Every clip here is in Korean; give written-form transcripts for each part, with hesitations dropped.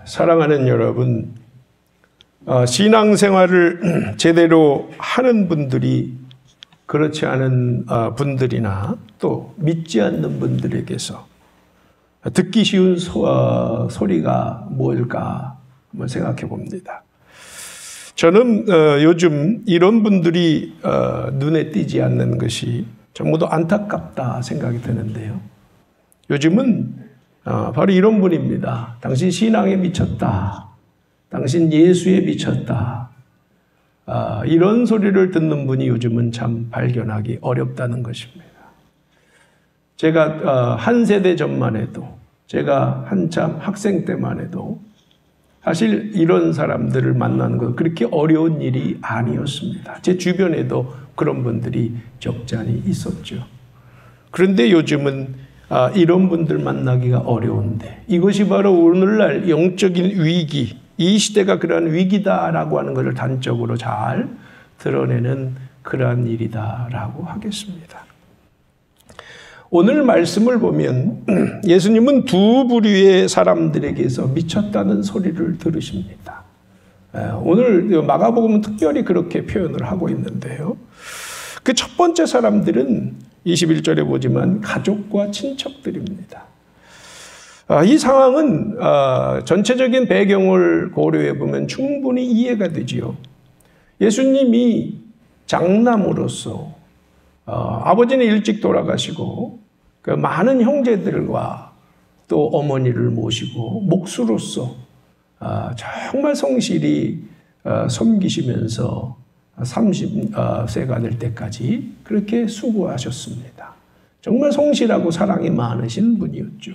사랑하는 여러분, 신앙생활을 제대로 하는 분들이 그렇지 않은 분들이나 또 믿지 않는 분들에게서 듣기 쉬운 소리가 뭘까 한번 생각해 봅니다. 저는 요즘 이런 분들이 눈에 띄지 않는 것이 전부 다 안타깝다 생각이 드는데요. 요즘은 바로 이런 분입니다. 당신 신앙에 미쳤다. 당신 예수에 미쳤다. 이런 소리를 듣는 분이 요즘은 참 발견하기 어렵다는 것입니다. 제가 한 세대 전만 해도, 제가 한참 학생 때만 해도 사실 이런 사람들을 만나는 건 그렇게 어려운 일이 아니었습니다. 제 주변에도 그런 분들이 적잖이 있었죠. 그런데 요즘은 이런 분들 만나기가 어려운데, 이것이 바로 오늘날 영적인 위기, 이 시대가 그러한 위기다라고 하는 것을 단적으로 잘 드러내는 그러한 일이다라고 하겠습니다. 오늘 말씀을 보면 예수님은 두 부류의 사람들에게서 미쳤다는 소리를 들으십니다. 오늘 마가복음은 특별히 그렇게 표현을 하고 있는데요. 그 첫 번째 사람들은 21절에 보지만 가족과 친척들입니다. 이 상황은 전체적인 배경을 고려해 보면 충분히 이해가 되지요. 예수님이 장남으로서 아버지는 일찍 돌아가시고 그 많은 형제들과 또 어머니를 모시고 목수로서 정말 성실히 섬기시면서 30세가 될 때까지 그렇게 수고하셨습니다. 정말 성실하고 사랑이 많으신 분이었죠.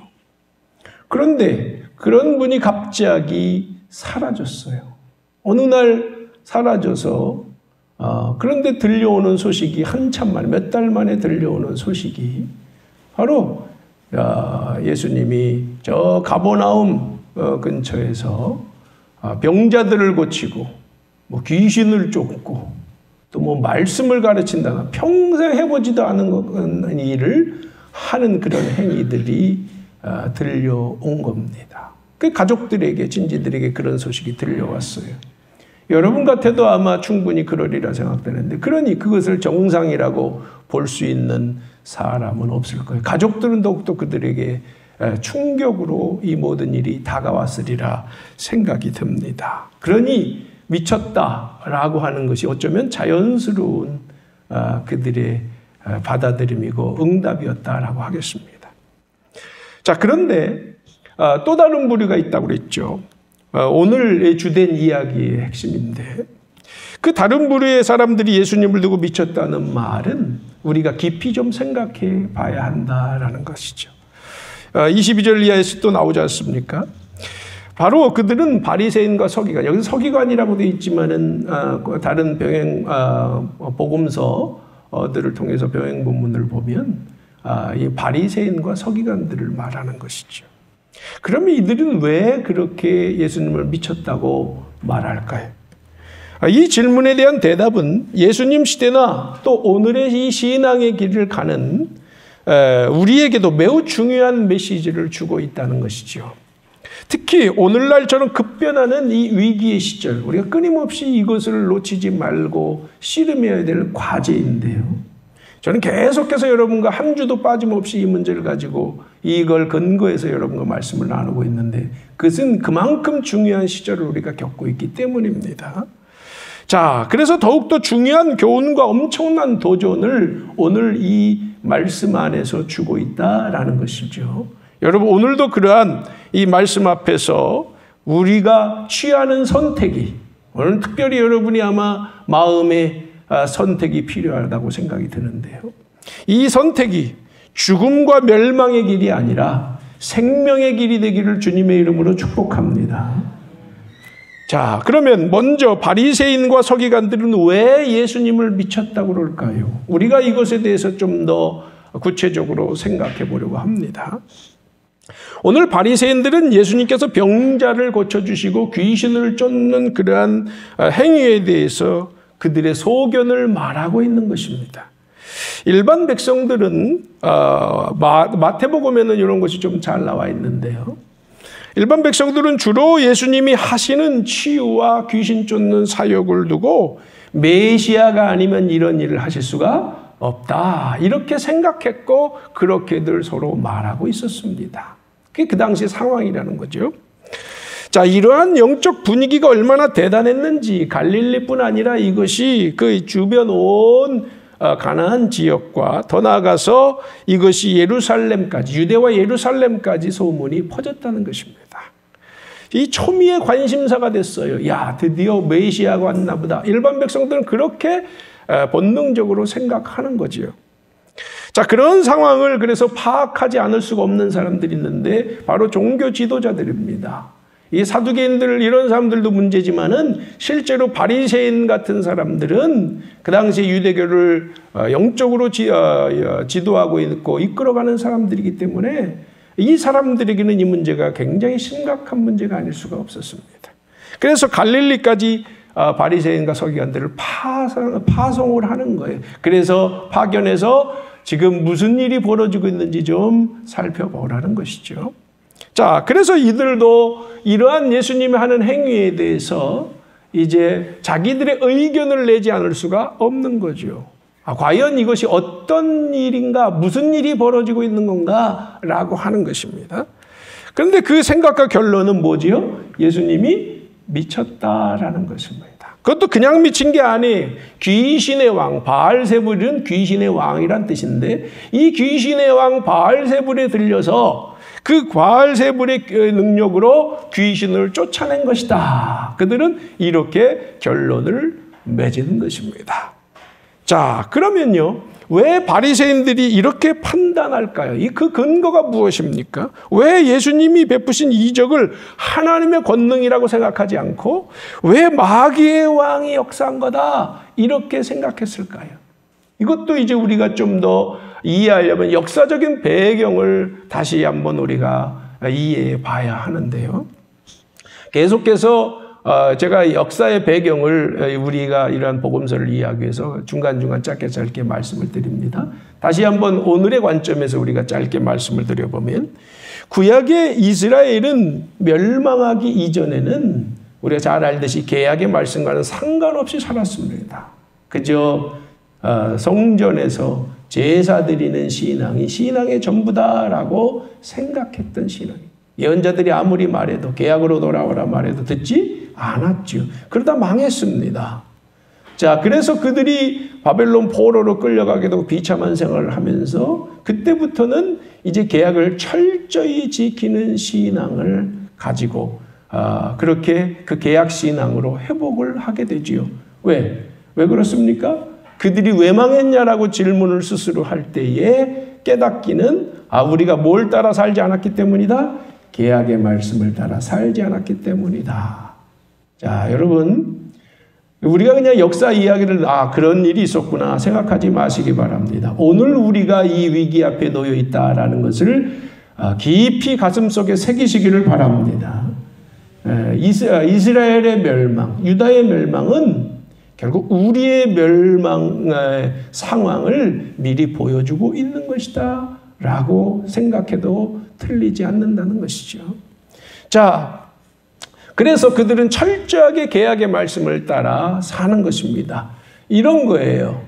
그런데 그런 분이 갑자기 사라졌어요. 어느 날 사라져서 그런데 들려오는 소식이 한참 만에, 몇 달 만에 들려오는 소식이 바로 예수님이 저 가버나움 근처에서 병자들을 고치고 뭐 귀신을 쫓고 또 뭐 말씀을 가르친다나 평생 해보지도 않은 일을 하는 그런 행위들이 들려온 겁니다. 그 가족들에게, 친지들에게 그런 소식이 들려왔어요. 여러분 같아도 아마 충분히 그러리라 생각되는데, 그러니 그것을 정상이라고 볼 수 있는 사람은 없을 거예요. 가족들은 더욱더 그들에게 충격으로 이 모든 일이 다가왔으리라 생각이 듭니다. 그러니 미쳤다라고 하는 것이 어쩌면 자연스러운 그들의 받아들임이고 응답이었다라고 하겠습니다. 자, 그런데 또 다른 부류가 있다고 그랬죠. 오늘 주된 이야기의 핵심인데, 그 다른 부류의 사람들이 예수님을 두고 미쳤다는 말은 우리가 깊이 좀 생각해 봐야 한다라는 것이죠. 22절 이하에서 또 나오지 않습니까? 바로 그들은 바리새인과 서기관, 여기서 서기관이라고 되어 있지만은 다른 병행 복음서들을 통해서 병행 본문을 보면 이 바리새인과 서기관들을 말하는 것이죠. 그러면 이들은 왜 그렇게 예수님을 미쳤다고 말할까요? 이 질문에 대한 대답은 예수님 시대나 또 오늘의 이 신앙의 길을 가는 우리에게도 매우 중요한 메시지를 주고 있다는 것이죠. 특히 오늘날처럼 급변하는 이 위기의 시절, 우리가 끊임없이 이것을 놓치지 말고 씨름해야 될 과제인데요. 저는 계속해서 여러분과 한 주도 빠짐없이 이 문제를 가지고 이걸 근거해서 여러분과 말씀을 나누고 있는데, 그것은 그만큼 중요한 시절을 우리가 겪고 있기 때문입니다. 자, 그래서 더욱더 중요한 교훈과 엄청난 도전을 오늘 이 말씀 안에서 주고 있다라는 것이죠. 여러분, 오늘도 그러한 이 말씀 앞에서 우리가 취하는 선택이, 오늘 특별히 여러분이 아마 마음의 선택이 필요하다고 생각이 드는데요. 이 선택이 죽음과 멸망의 길이 아니라 생명의 길이 되기를 주님의 이름으로 축복합니다. 자, 그러면 먼저 바리새인과 서기관들은 왜 예수님을 미쳤다고 그럴까요? 우리가 이것에 대해서 좀 더 구체적으로 생각해 보려고 합니다. 오늘 바리새인들은 예수님께서 병자를 고쳐주시고 귀신을 쫓는 그러한 행위에 대해서 그들의 소견을 말하고 있는 것입니다. 일반 백성들은 마태복음에는 이런 것이 좀 잘 나와 있는데요. 일반 백성들은 주로 예수님이 하시는 치유와 귀신 쫓는 사역을 두고 메시아가 아니면 이런 일을 하실 수가 없다, 이렇게 생각했고 그렇게들 서로 말하고 있었습니다. 그게 그 당시 상황이라는 거죠. 자, 이러한 영적 분위기가 얼마나 대단했는지 갈릴리뿐 아니라 이것이 그 주변 온 가나안 지역과 더 나아가서 이것이 예루살렘까지, 유대와 예루살렘까지 소문이 퍼졌다는 것입니다. 이 초미의 관심사가 됐어요. 야, 드디어 메시아가 왔나 보다. 일반 백성들은 그렇게 본능적으로 생각하는 거지요. 자, 그런 상황을 그래서 파악하지 않을 수가 없는 사람들이 있는데 바로 종교 지도자들입니다. 이 사두개인들, 이런 사람들도 문제지만은 실제로 바리새인 같은 사람들은 그 당시 유대교를 영적으로 지도하고 있고 이끌어가는 사람들이기 때문에 이 사람들에게는 이 문제가 굉장히 심각한 문제가 아닐 수가 없었습니다. 그래서 갈릴리까지 바리새인과 서기관들을 파송을 하는 거예요. 그래서 파견해서 지금 무슨 일이 벌어지고 있는지 좀 살펴보라는 것이죠. 자, 그래서 이들도 이러한 예수님이 하는 행위에 대해서 이제 자기들의 의견을 내지 않을 수가 없는 거죠. 과연 이것이 어떤 일인가, 무슨 일이 벌어지고 있는 건가 라고 하는 것입니다. 그런데 그 생각과 결론은 뭐지요? 예수님이 미쳤다라는 것입니다. 그것도 그냥 미친 게 아니에요. 귀신의 왕, 바알세불은 귀신의 왕이란 뜻인데 이 귀신의 왕 바알세불에 들려서 그 바알세불의 능력으로 귀신을 쫓아낸 것이다. 그들은 이렇게 결론을 맺은 것입니다. 자, 그러면요, 왜 바리새인들이 이렇게 판단할까요? 그 근거가 무엇입니까? 왜 예수님이 베푸신 이적을 하나님의 권능이라고 생각하지 않고 왜 마귀의 왕이 역사한 거다 이렇게 생각했을까요? 이것도 이제 우리가 좀 더 이해하려면 역사적인 배경을 다시 한번 우리가 이해해 봐야 하는데요. 계속해서 제가 역사의 배경을 우리가 이러한 복음서를 이해하기 위해서 중간중간 짧게 말씀을 드립니다. 다시 한번 오늘의 관점에서 우리가 짧게 말씀을 드려보면 구약의 이스라엘은 멸망하기 이전에는 우리가 잘 알듯이 개약의 말씀과는 상관없이 살았습니다. 그저 성전에서 제사 드리는 신앙이 신앙의 전부다라고 생각했던 신앙. 예언자들이 아무리 말해도 개약으로 돌아오라 말해도 듣지 않았죠. 그러다 망했습니다. 자, 그래서 그들이 바벨론 포로로 끌려가게 되고 비참한 생활을 하면서 그때부터는 이제 개약을 철저히 지키는 신앙을 가지고 그렇게 그 개약 신앙으로 회복을 하게 되지요. 왜 그렇습니까? 그들이 왜 망했냐라고 질문을 스스로 할 때에 깨닫기는 우리가 뭘 따라 살지 않았기 때문이다. 개약의 말씀을 따라 살지 않았기 때문이다. 자, 여러분, 우리가 그냥 역사 이야기를 그런 일이 있었구나 생각하지 마시기 바랍니다. 오늘 우리가 이 위기 앞에 놓여 있다라는 것을 깊이 가슴속에 새기시기를 바랍니다. 이스라엘의 멸망, 유다의 멸망은 결국 우리의 멸망 상황을 미리 보여주고 있는 것이다 라고 생각해도 틀리지 않는다는 것이죠. 자, 그래서 그들은 철저하게 개약의 말씀을 따라 사는 것입니다. 이런 거예요.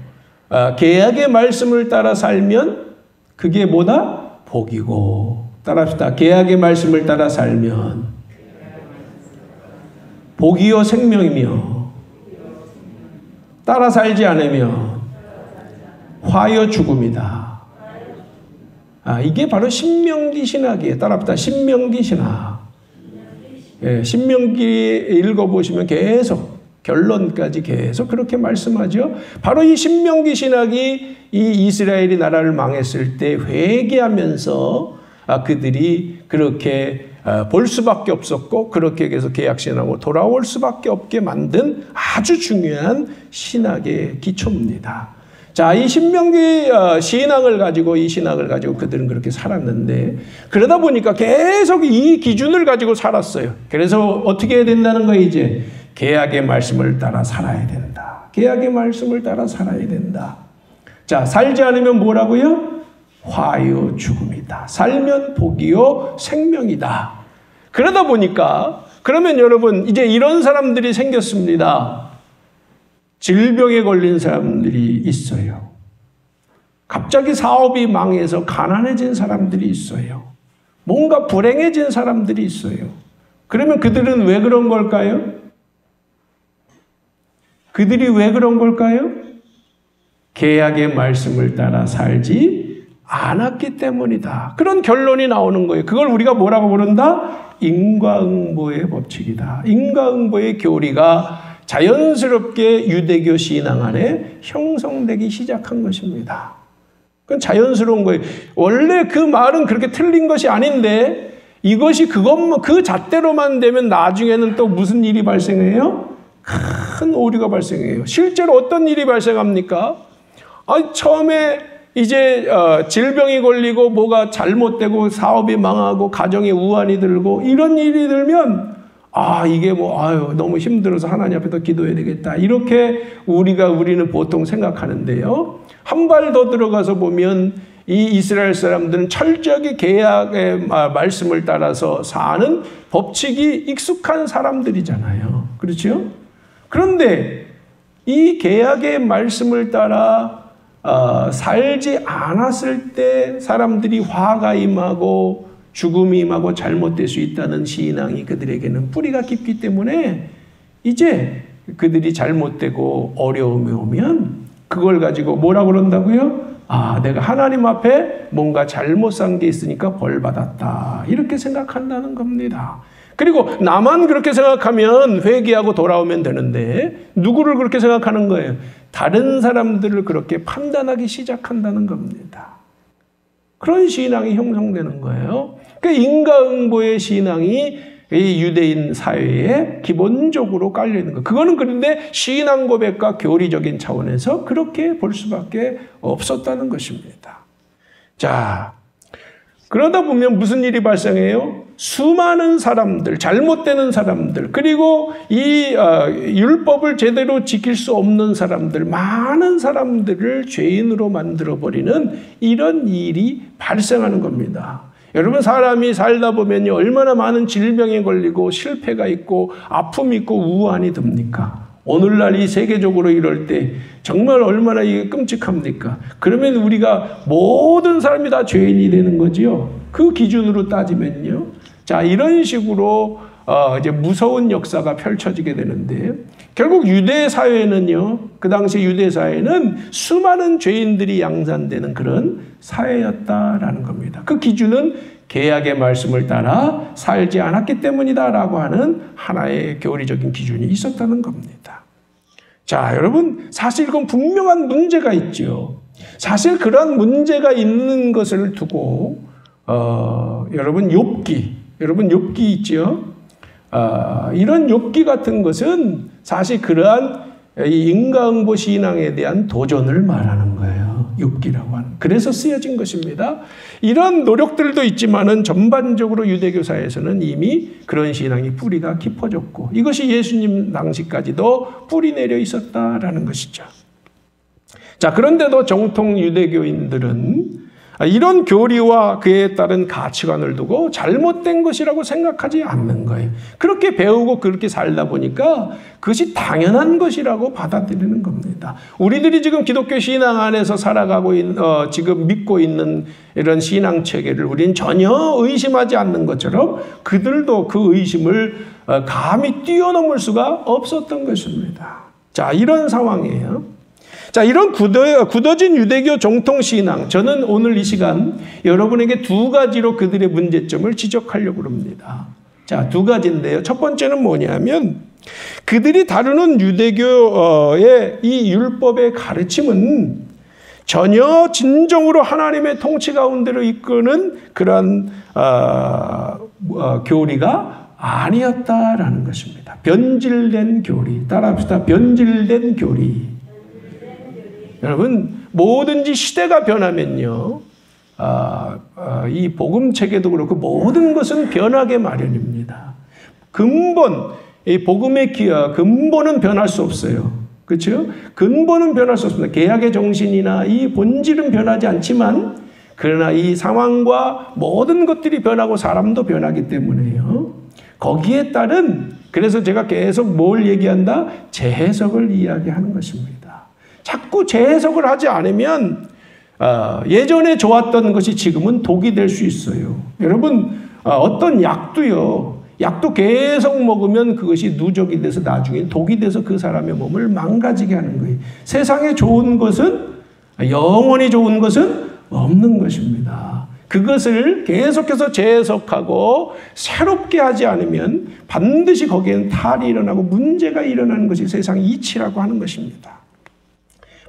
개약의 말씀을 따라 살면 그게 뭐다? 복이고. 따라합시다. 개약의 말씀을 따라 살면 복이요 생명이며 따라 살지 않으면 화요 죽음이다. 이게 바로 신명기 신학이에요. 따라합시다. 신명기 신학. 신명기 읽어보시면 계속 결론까지 계속 그렇게 말씀하죠. 바로 이 신명기 신학이 이 이스라엘이 나라를 망했을 때 회개하면서 그들이 그렇게 볼 수밖에 없었고 그렇게 해서 개약신앙으로 돌아올 수밖에 없게 만든 아주 중요한 신학의 기초입니다. 자, 이 신명기 신앙을 가지고 그들은 그렇게 살았는데 그러다 보니까 계속 이 기준을 가지고 살았어요. 그래서 어떻게 해야 된다는 거예요? 이제 개약의 말씀을 따라 살아야 된다. 개약의 말씀을 따라 살아야 된다. 자, 살지 않으면 뭐라고요? 화요 죽음이다. 살면 복이요 생명이다. 그러다 보니까 그러면 여러분 이제 이런 사람들이 생겼습니다. 질병에 걸린 사람들이 있어요. 갑자기 사업이 망해서 가난해진 사람들이 있어요. 뭔가 불행해진 사람들이 있어요. 그러면 그들은 왜 그런 걸까요? 그들이 왜 그런 걸까요? 계약의 말씀을 따라 살지 않았기 때문이다. 그런 결론이 나오는 거예요. 그걸 우리가 뭐라고 부른다? 인과응보의 법칙이다. 인과응보의 교리가 자연스럽게 유대교 신앙 안에 형성되기 시작한 것입니다. 그건 자연스러운 거예요. 원래 그 말은 그렇게 틀린 것이 아닌데 이것이 그것만 그 잣대로만 되면 나중에는 또 무슨 일이 발생해요? 큰 오류가 발생해요. 실제로 어떤 일이 발생합니까? 처음에 이제 질병이 걸리고 뭐가 잘못되고 사업이 망하고 가정에 우환이 들고 이런 일이 들면 이게 너무 힘들어서 하나님 앞에 더 기도해야 되겠다. 이렇게 우리는 보통 생각하는데요. 한 발 더 들어가서 보면 이 이스라엘 사람들은 철저하게 계약의 말씀을 따라서 사는 법칙이 익숙한 사람들이잖아요. 그렇죠? 그런데 이 계약의 말씀을 따라 살지 않았을 때 사람들이 화가 임하고 죽음이 임하고 잘못될 수 있다는 신앙이 그들에게는 뿌리가 깊기 때문에 이제 그들이 잘못되고 어려움이 오면 그걸 가지고 뭐라고 그런다고요? 내가 하나님 앞에 뭔가 잘못 산 게 있으니까 벌 받았다. 이렇게 생각한다는 겁니다. 그리고 나만 그렇게 생각하면 회개하고 돌아오면 되는데 누구를 그렇게 생각하는 거예요? 다른 사람들을 그렇게 판단하기 시작한다는 겁니다. 그런 신앙이 형성되는 거예요. 그 인과응보의 신앙이 이 유대인 사회에 기본적으로 깔려있는 거예요. 그거는 그런데 신앙 고백과 교리적인 차원에서 그렇게 볼 수밖에 없었다는 것입니다. 자, 그러다 보면 무슨 일이 발생해요? 수많은 사람들, 잘못되는 사람들, 그리고 이 율법을 제대로 지킬 수 없는 사람들, 많은 사람들을 죄인으로 만들어버리는 이런 일이 발생하는 겁니다. 여러분, 사람이 살다 보면요, 얼마나 많은 질병에 걸리고 실패가 있고 아픔이 있고 우환이 듭니까? 오늘날 이 세계적으로 이럴 때 정말 얼마나 이게 끔찍합니까? 그러면 우리가 모든 사람이 다 죄인이 되는 거지요. 그 기준으로 따지면요. 자, 이런 식으로 이제 무서운 역사가 펼쳐지게 되는데 결국 유대 사회는요. 그 당시 유대 사회는 수많은 죄인들이 양산되는 그런 사회였다라는 겁니다. 그 기준은 계약의 말씀을 따라 살지 않았기 때문이다라고 하는 하나의 교리적인 기준이 있었다는 겁니다. 자, 여러분, 사실 이건 분명한 문제가 있죠. 사실 그런 문제가 있는 것을 두고 여러분 욥기 있죠. 이런 욥기 같은 것은 사실 그러한 이 인과응보 신앙에 대한 도전을 말하는 거예요. 욥기라고 하는. 그래서 쓰여진 것입니다. 이런 노력들도 있지만은 전반적으로 유대교 사회에서는 이미 그런 신앙이 뿌리가 깊어졌고 이것이 예수님 당시까지도 뿌리 내려 있었다라는 것이죠. 자, 그런데도 정통 유대교인들은 이런 교리와 그에 따른 가치관을 두고 잘못된 것이라고 생각하지 않는 거예요. 그렇게 배우고 그렇게 살다 보니까 그것이 당연한 것이라고 받아들이는 겁니다. 우리들이 지금 기독교 신앙 안에서 살아가고 지금 믿고 있는 이런 신앙 체계를 우리는 전혀 의심하지 않는 것처럼 그들도 그 의심을 감히 뛰어넘을 수가 없었던 것입니다. 자, 이런 상황이에요. 자, 이런 굳어진 유대교 정통신앙, 저는 오늘 이 시간 여러분에게 두 가지로 그들의 문제점을 지적하려고 합니다. 자, 두 가지인데요. 첫 번째는 뭐냐면 그들이 다루는 유대교의 이 율법의 가르침은 전혀 진정으로 하나님의 통치 가운데로 이끄는 그런 교리가 아니었다라는 것입니다. 변질된 교리. 따라합시다. 변질된 교리. 여러분, 뭐든지 시대가 변하면요, 이 복음 체계도 그렇고 모든 것은 변하게 마련입니다. 이 복음의 근본은 변할 수 없어요. 그렇죠? 근본은 변할 수 없습니다. 계약의 정신이나 이 본질은 변하지 않지만 그러나 이 상황과 모든 것들이 변하고 사람도 변하기 때문에요. 거기에 따른, 그래서 제가 계속 뭘 얘기한다? 재해석을 이야기하는 것입니다. 자꾸 재해석을 하지 않으면 예전에 좋았던 것이 지금은 독이 될 수 있어요. 여러분, 어떤 약도 계속 먹으면 그것이 누적이 돼서 나중에 독이 돼서 그 사람의 몸을 망가지게 하는 거예요. 세상에 좋은 것은, 영원히 좋은 것은 없는 것입니다. 그것을 계속해서 재해석하고 새롭게 하지 않으면 반드시 거기에는 탈이 일어나고 문제가 일어나는 것이 세상의 이치라고 하는 것입니다.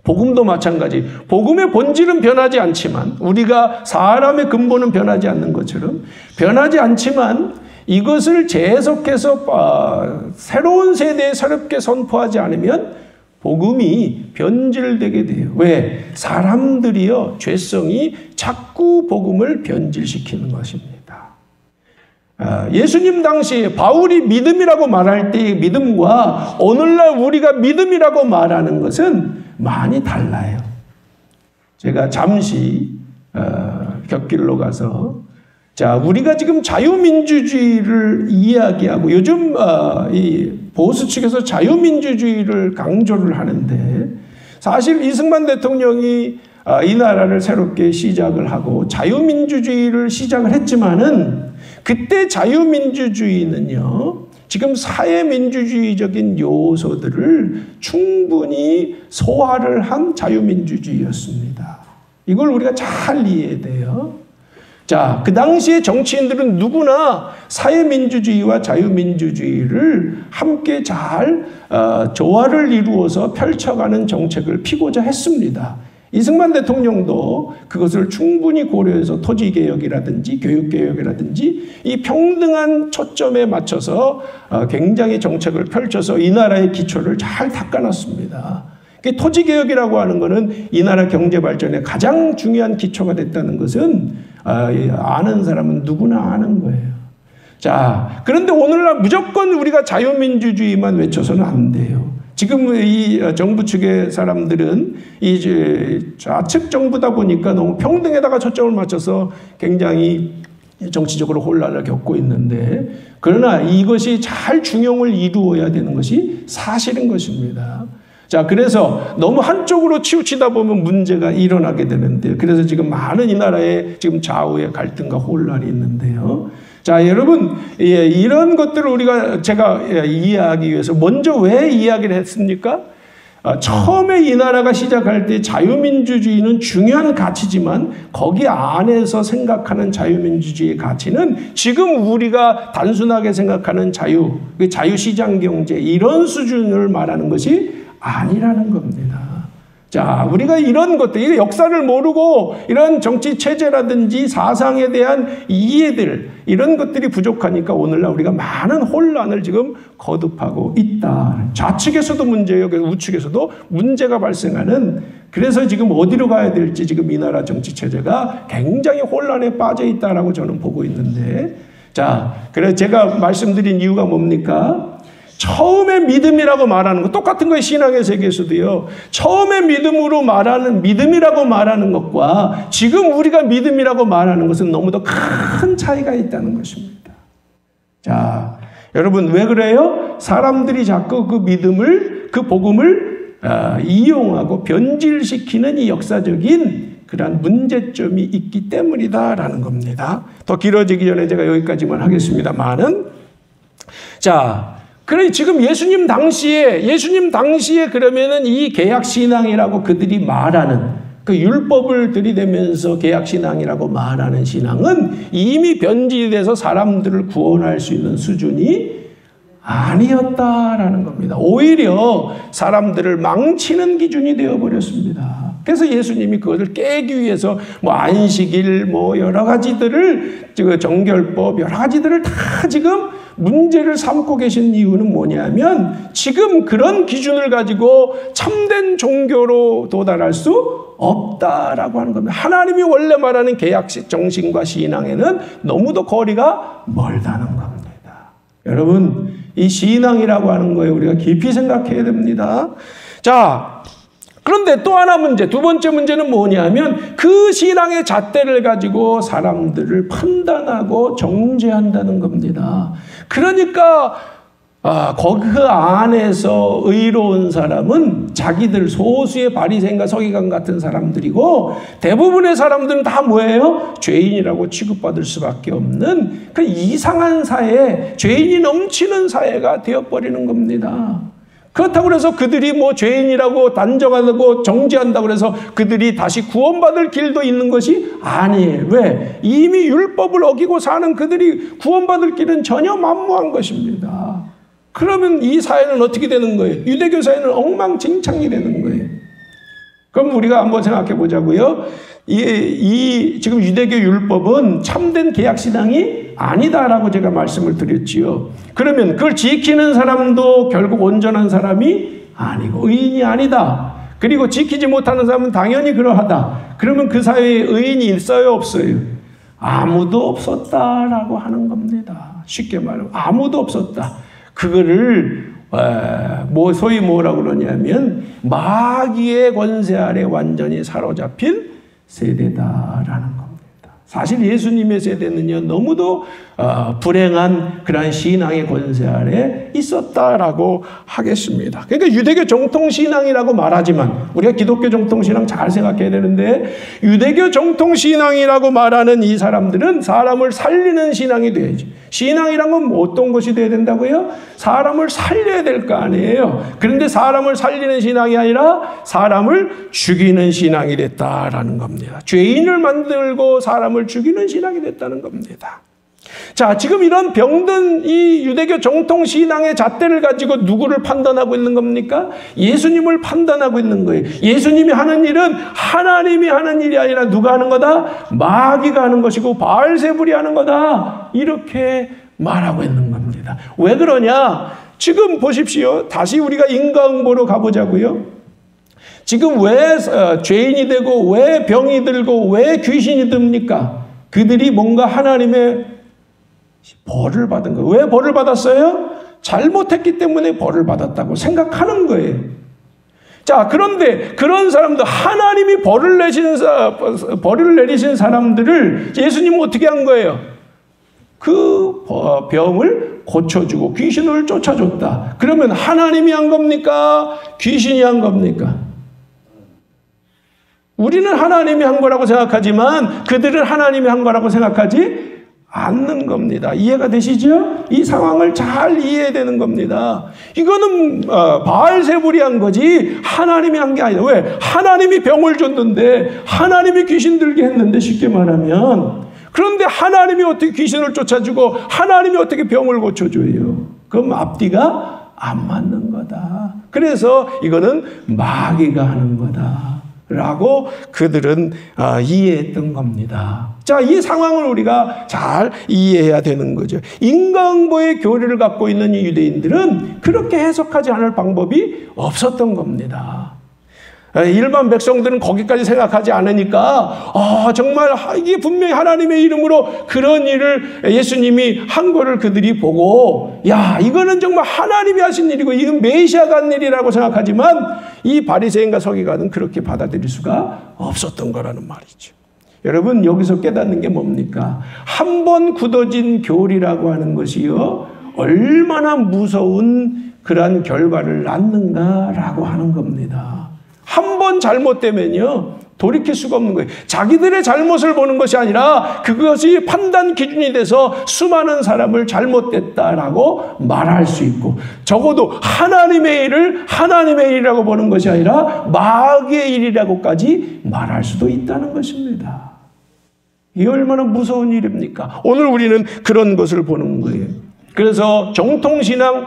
복음도 마찬가지. 복음의 본질은 변하지 않지만, 우리가 사람의 근본은 변하지 않는 것처럼 변하지 않지만 이것을 재해석해서 새로운 세대에 새롭게 선포하지 않으면 복음이 변질되게 돼요. 왜? 사람들이요, 죄성이 자꾸 복음을 변질시키는 것입니다. 예수님 당시 바울이 믿음이라고 말할 때의 믿음과 오늘날 우리가 믿음이라고 말하는 것은 많이 달라요. 제가 잠시 곁길로 가서, 자, 우리가 지금 자유민주주의를 이야기하고 요즘 이 보수 측에서 자유민주주의를 강조를 하는데, 사실 이승만 대통령이 이 나라를 새롭게 시작을 하고 자유민주주의를 시작을 했지만은, 그때 자유민주주의는요, 지금 사회민주주의적인 요소들을 충분히 소화를 한 자유민주주의였습니다. 이걸 우리가 잘 이해해야 돼요. 자, 그 당시에 정치인들은 누구나 사회민주주의와 자유민주주의를 함께 잘 조화를 이루어서 펼쳐가는 정책을 피고자 했습니다. 이승만 대통령도 그것을 충분히 고려해서 토지개혁이라든지 교육개혁이라든지 이 평등한 초점에 맞춰서 굉장히 정책을 펼쳐서 이 나라의 기초를 잘 닦아놨습니다. 토지개혁이라고 하는 것은 이 나라 경제발전에 가장 중요한 기초가 됐다는 것은 아는 사람은 누구나 아는 거예요. 자, 그런데 오늘날 무조건 우리가 자유민주주의만 외쳐서는 안 돼요. 지금 이 정부 측의 사람들은 이제 좌측 정부다 보니까 너무 평등에다가 초점을 맞춰서 굉장히 정치적으로 혼란을 겪고 있는데, 그러나 이것이 잘 중용을 이루어야 되는 것이 사실인 것입니다. 자, 그래서 너무 한쪽으로 치우치다 보면 문제가 일어나게 되는데, 그래서 지금 많은 이 나라에 지금 좌우의 갈등과 혼란이 있는데요. 자, 여러분, 이런 것들을 제가 이해하기 위해서 먼저 왜 이야기를 했습니까? 처음에 이 나라가 시작할 때 자유민주주의는 중요한 가치지만 거기 안에서 생각하는 자유민주주의의 가치는 지금 우리가 단순하게 생각하는 자유시장경제 이런 수준을 말하는 것이 아니라는 겁니다. 자, 우리가 이런 것들, 이 역사를 모르고 이런 정치 체제라든지 사상에 대한 이해들, 이런 것들이 부족하니까 오늘날 우리가 많은 혼란을 지금 거듭하고 있다. 좌측에서도 문제예요. 우측에서도 문제가 발생하는, 그래서 지금 어디로 가야 될지 지금 이 나라 정치 체제가 굉장히 혼란에 빠져 있다라고 저는 보고 있는데, 자, 그래서 제가 말씀드린 이유가 뭡니까? 처음에 믿음이라고 말하는 것, 똑같은 거예요. 신앙의 세계에서도요. 처음에 믿음이라고 말하는 것과 지금 우리가 믿음이라고 말하는 것은 너무도 큰 차이가 있다는 것입니다. 자, 여러분, 왜 그래요? 사람들이 자꾸 그 믿음을, 그 복음을 이용하고 변질시키는 이 역사적인 그러한 문제점이 있기 때문이다라는 겁니다. 더 길어지기 전에 제가 여기까지만 하겠습니다만은, 자, 그래, 지금 예수님 당시에 그러면은 이 개혁신앙이라고 그들이 말하는, 그 율법을 들이대면서 개혁신앙이라고 말하는 신앙은 이미 변질돼서 사람들을 구원할 수 있는 수준이 아니었다라는 겁니다. 오히려 사람들을 망치는 기준이 되어버렸습니다. 그래서 예수님이 그것을 깨기 위해서 안식일 여러 가지들을, 정결법 여러 가지들을 다 지금 문제를 삼고 계신 이유는 뭐냐면, 지금 그런 기준을 가지고 참된 종교로 도달할 수 없다라고 하는 겁니다. 하나님이 원래 말하는 개혁식 정신과 신앙에는 너무도 거리가 멀다는 겁니다. 여러분, 이 신앙이라고 하는 거에 우리가 깊이 생각해야 됩니다. 자, 그런데 또 하나 문제, 두 번째 문제는 뭐냐면 그 신앙의 잣대를 가지고 사람들을 판단하고 정죄한다는 겁니다. 그러니까 그 안에서 의로운 사람은 자기들 소수의 바리새인과 서기관 같은 사람들이고 대부분의 사람들은 다 뭐예요? 죄인이라고 취급받을 수밖에 없는 그 이상한 사회, 죄인이 넘치는 사회가 되어버리는 겁니다. 그렇다고 해서 그들이 뭐 죄인이라고 단정하고 정죄한다고 해서 그들이 다시 구원받을 길도 있는 것이 아니에요. 왜? 이미 율법을 어기고 사는 그들이 구원받을 길은 전혀 만무한 것입니다. 그러면 이 사회는 어떻게 되는 거예요? 유대교 사회는 엉망진창이 되는 거예요. 그럼 우리가 한번 생각해 보자고요. 지금 유대교 율법은 참된 계약신앙이 아니다라고 제가 말씀을 드렸지요. 그러면 그걸 지키는 사람도 결국 온전한 사람이 아니고 의인이 아니다. 그리고 지키지 못하는 사람은 당연히 그러하다. 그러면 그 사회에 의인이 있어요, 없어요? 아무도 없었다라고 하는 겁니다. 쉽게 말하면 아무도 없었다. 그거를 소위 뭐라고 그러냐면 마귀의 권세 아래 완전히 사로잡힌 세대다라는 겁니다. 사실 예수님의 세대는요 너무도 불행한 그러한 신앙의 권세 아래 있었다라고 하겠습니다. 그러니까 유대교 정통신앙이라고 말하지만 우리가 기독교 정통신앙 잘 생각해야 되는데 유대교 정통신앙이라고 말하는 이 사람들은 사람을 살리는 신앙이 돼야지. 신앙이란 건 어떤 것이 돼야 된다고요? 사람을 살려야 될 거 아니에요. 그런데 사람을 살리는 신앙이 아니라 사람을 죽이는 신앙이 됐다라는 겁니다. 죄인을 만들고 사람을 죽이는 신앙이 됐다는 겁니다. 자, 지금 이런 병든 이 유대교 정통 신앙의 잣대를 가지고 누구를 판단하고 있는 겁니까? 예수님을 판단하고 있는 거예요. 예수님이 하는 일은 하나님이 하는 일이 아니라 누가 하는 거다? 마귀가 하는 것이고 바알세불이 하는 거다. 이렇게 말하고 있는 겁니다. 왜 그러냐? 지금 보십시오. 다시 우리가 인과응보로 가보자고요. 지금 왜 죄인이 되고 왜 병이 들고 왜 귀신이 듭니까? 그들이 뭔가 하나님의 벌을 받은 거예요. 왜 벌을 받았어요? 잘못했기 때문에 벌을 받았다고 생각하는 거예요. 자, 그런데 그런 사람들, 하나님이 벌을 내리신 사람들을 예수님은 어떻게 한 거예요? 그 병을 고쳐주고 귀신을 쫓아줬다. 그러면 하나님이 한 겁니까? 귀신이 한 겁니까? 우리는 하나님이 한 거라고 생각하지만 그들은 하나님이 한 거라고 생각하지 않는 겁니다. 이해가 되시죠? 이 상황을 잘 이해해야 되는 겁니다. 이거는 바알세불이 한 거지 하나님이 한 게 아니다. 왜? 하나님이 병을 줬는데 하나님이 귀신 들게 했는데 쉽게 말하면 그런데 하나님이 어떻게 귀신을 쫓아주고 하나님이 어떻게 병을 고쳐줘요? 그럼 앞뒤가 안 맞는 거다. 그래서 이거는 마귀가 하는 거다 라고 그들은 이해했던 겁니다. 자, 이 상황을 우리가 잘 이해해야 되는 거죠. 인과응보의 교리를 갖고 있는 이 유대인들은 그렇게 해석하지 않을 방법이 없었던 겁니다. 일반 백성들은 거기까지 생각하지 않으니까 정말 이게 분명히 하나님의 이름으로 그런 일을 예수님이 한 거를 그들이 보고 야, 이거는 정말 하나님이 하신 일이고 이건 메시아가 한 일이라고 생각하지만 이 바리새인과 서기관은 그렇게 받아들일 수가 없었던 거라는 말이죠. 여러분, 여기서 깨닫는 게 뭡니까? 한 번 굳어진 교리라고 하는 것이요 얼마나 무서운 그러한 결과를 낳는가라고 하는 겁니다. 한 번 잘못되면요 돌이킬 수가 없는 거예요. 자기들의 잘못을 보는 것이 아니라 그것이 판단 기준이 돼서 수많은 사람을 잘못됐다라고 말할 수 있고 적어도 하나님의 일을 하나님의 일이라고 보는 것이 아니라 마귀의 일이라고까지 말할 수도 있다는 것입니다. 이게 얼마나 무서운 일입니까? 오늘 우리는 그런 것을 보는 거예요. 그래서 정통신앙,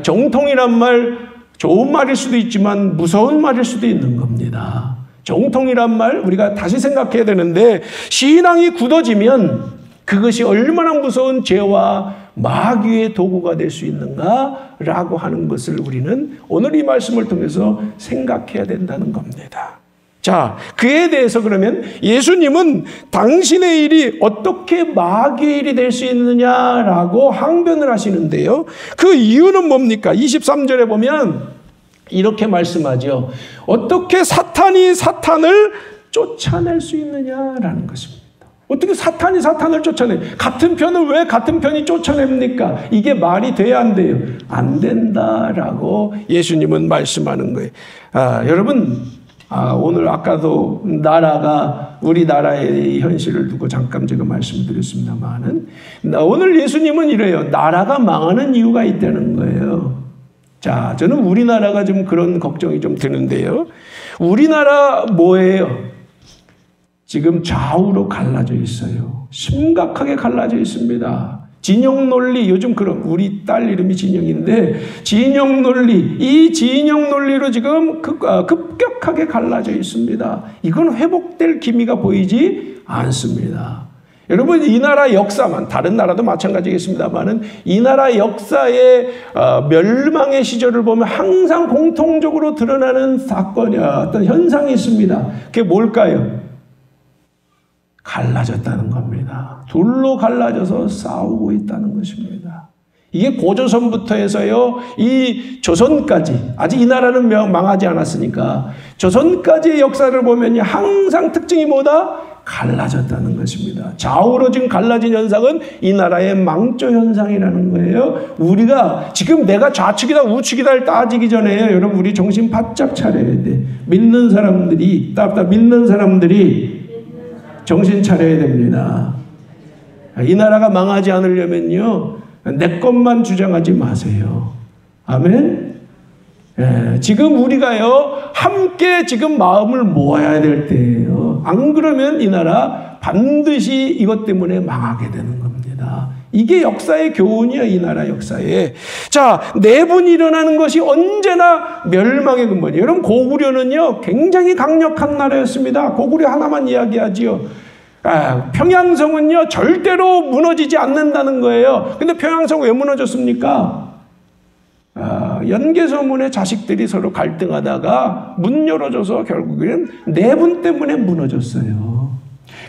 정통이란 말 좋은 말일 수도 있지만 무서운 말일 수도 있는 겁니다. 정통이란 말 우리가 다시 생각해야 되는데 신앙이 굳어지면 그것이 얼마나 무서운 죄와 마귀의 도구가 될 수 있는가라고 하는 것을 우리는 오늘 이 말씀을 통해서 생각해야 된다는 겁니다. 자, 그에 대해서 그러면 예수님은 당신의 일이 어떻게 마귀의 일이 될 수 있느냐라고 항변을 하시는데요. 그 이유는 뭡니까? 23절에 보면 이렇게 말씀하죠. 어떻게 사탄이 사탄을 쫓아낼 수 있느냐라는 것입니다. 어떻게 사탄이 사탄을 쫓아내? 같은 편을 왜 같은 편이 쫓아냅니까? 이게 말이 돼야 안 돼요? 안 된다라고 예수님은 말씀하는 거예요. 여러분, 오늘 아까도 우리나라의 현실을 두고 잠깐 제가 말씀을 드렸습니다만은, 오늘 예수님은 이래요. 나라가 망하는 이유가 있다는 거예요. 자, 저는 우리나라가 좀 그런 걱정이 좀 드는데요. 우리나라 뭐예요? 지금 좌우로 갈라져 있어요. 심각하게 갈라져 있습니다. 진영 논리, 요즘 그런, 우리 딸 이름이 진영인데, 진영 논리, 이 진영 논리로 지금 급격하게 갈라져 있습니다. 이건 회복될 기미가 보이지 않습니다. 여러분, 이 나라 역사만, 다른 나라도 마찬가지겠습니다만은, 이 나라 역사의 멸망의 시절을 보면 항상 공통적으로 드러나는 사건이, 어떤 현상이 있습니다. 그게 뭘까요? 갈라졌다는 겁니다. 둘로 갈라져서 싸우고 있다는 것입니다. 이게 고조선부터 해서요, 이 조선까지, 아직 이 나라는 망하지 않았으니까, 조선까지의 역사를 보면 항상 특징이 뭐다? 갈라졌다는 것입니다. 좌우로 지금 갈라진 현상은 이 나라의 망조 현상이라는 거예요. 우리가 지금 내가 좌측이다 우측이다를 따지기 전에 여러분, 우리 정신 바짝 차려야 돼. 믿는 사람들이 정신 차려야 됩니다. 이 나라가 망하지 않으려면요, 내 것만 주장하지 마세요. 아멘? 지금 우리가요, 함께 지금 마음을 모아야 될 때예요. 안 그러면 이 나라 반드시 이것 때문에 망하게 되는 겁니다. 이게 역사의 교훈이야, 이 나라 역사에. 자, 내분이 일어나는 것이 언제나 멸망의 근본이에요. 여러분, 고구려는요, 굉장히 강력한 나라였습니다. 고구려 하나만 이야기하지요. 평양성은요, 절대로 무너지지 않는다는 거예요. 근데 평양성 왜 무너졌습니까? 연개소문의 자식들이 서로 갈등하다가 문 열어줘서 결국에는 내분 때문에 무너졌어요.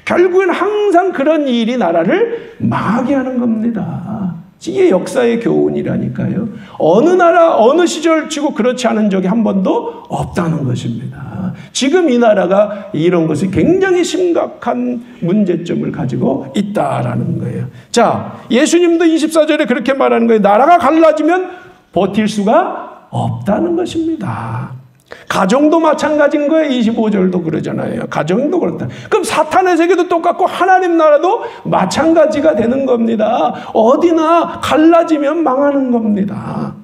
결국엔 항상 그런 일이 나라를 망하게 하는 겁니다. 이게 역사의 교훈이라니까요. 어느 나라, 어느 시절 치고 그렇지 않은 적이 한 번도 없다는 것입니다. 지금 이 나라가 이런 것이 굉장히 심각한 문제점을 가지고 있다라는 거예요. 자, 예수님도 24절에 그렇게 말하는 거예요. 나라가 갈라지면 버틸 수가 없다는 것입니다. 가정도 마찬가지인 거예요. 25절도 그러잖아요. 가정도 그렇다. 그럼 사탄의 세계도 똑같고 하나님 나라도 마찬가지가 되는 겁니다. 어디나 갈라지면 망하는 겁니다.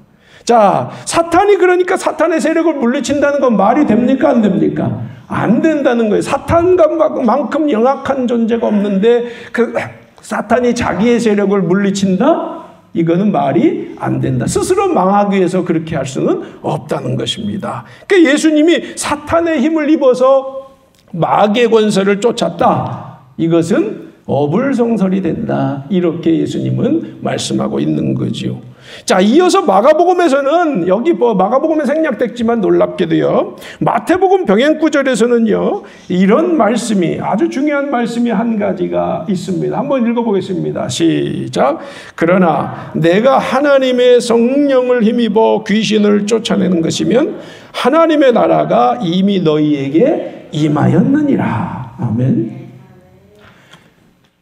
자, 사탄이 그러니까 사탄의 세력을 물리친다는 건 말이 됩니까? 안 됩니까? 안 된다는 거예요. 사탄만큼 영악한 존재가 없는데 그 사탄이 자기의 세력을 물리친다? 이거는 말이 안 된다. 스스로 망하기 위해서 그렇게 할 수는 없다는 것입니다. 그러니까 예수님이 사탄의 힘을 입어서 마귀의 권세를 쫓았다. 이것은 어불성설이 된다. 이렇게 예수님은 말씀하고 있는 거지요. 자, 이어서 마가복음에서는 여기 마가복음에 생략됐지만 놀랍게도요, 마태복음 병행구절에서는요, 이런 말씀이, 아주 중요한 말씀이 한 가지가 있습니다. 한번 읽어보겠습니다. 시작. 그러나 내가 하나님의 성령을 힘입어 귀신을 쫓아내는 것이면 하나님의 나라가 이미 너희에게 임하였느니라. 아멘.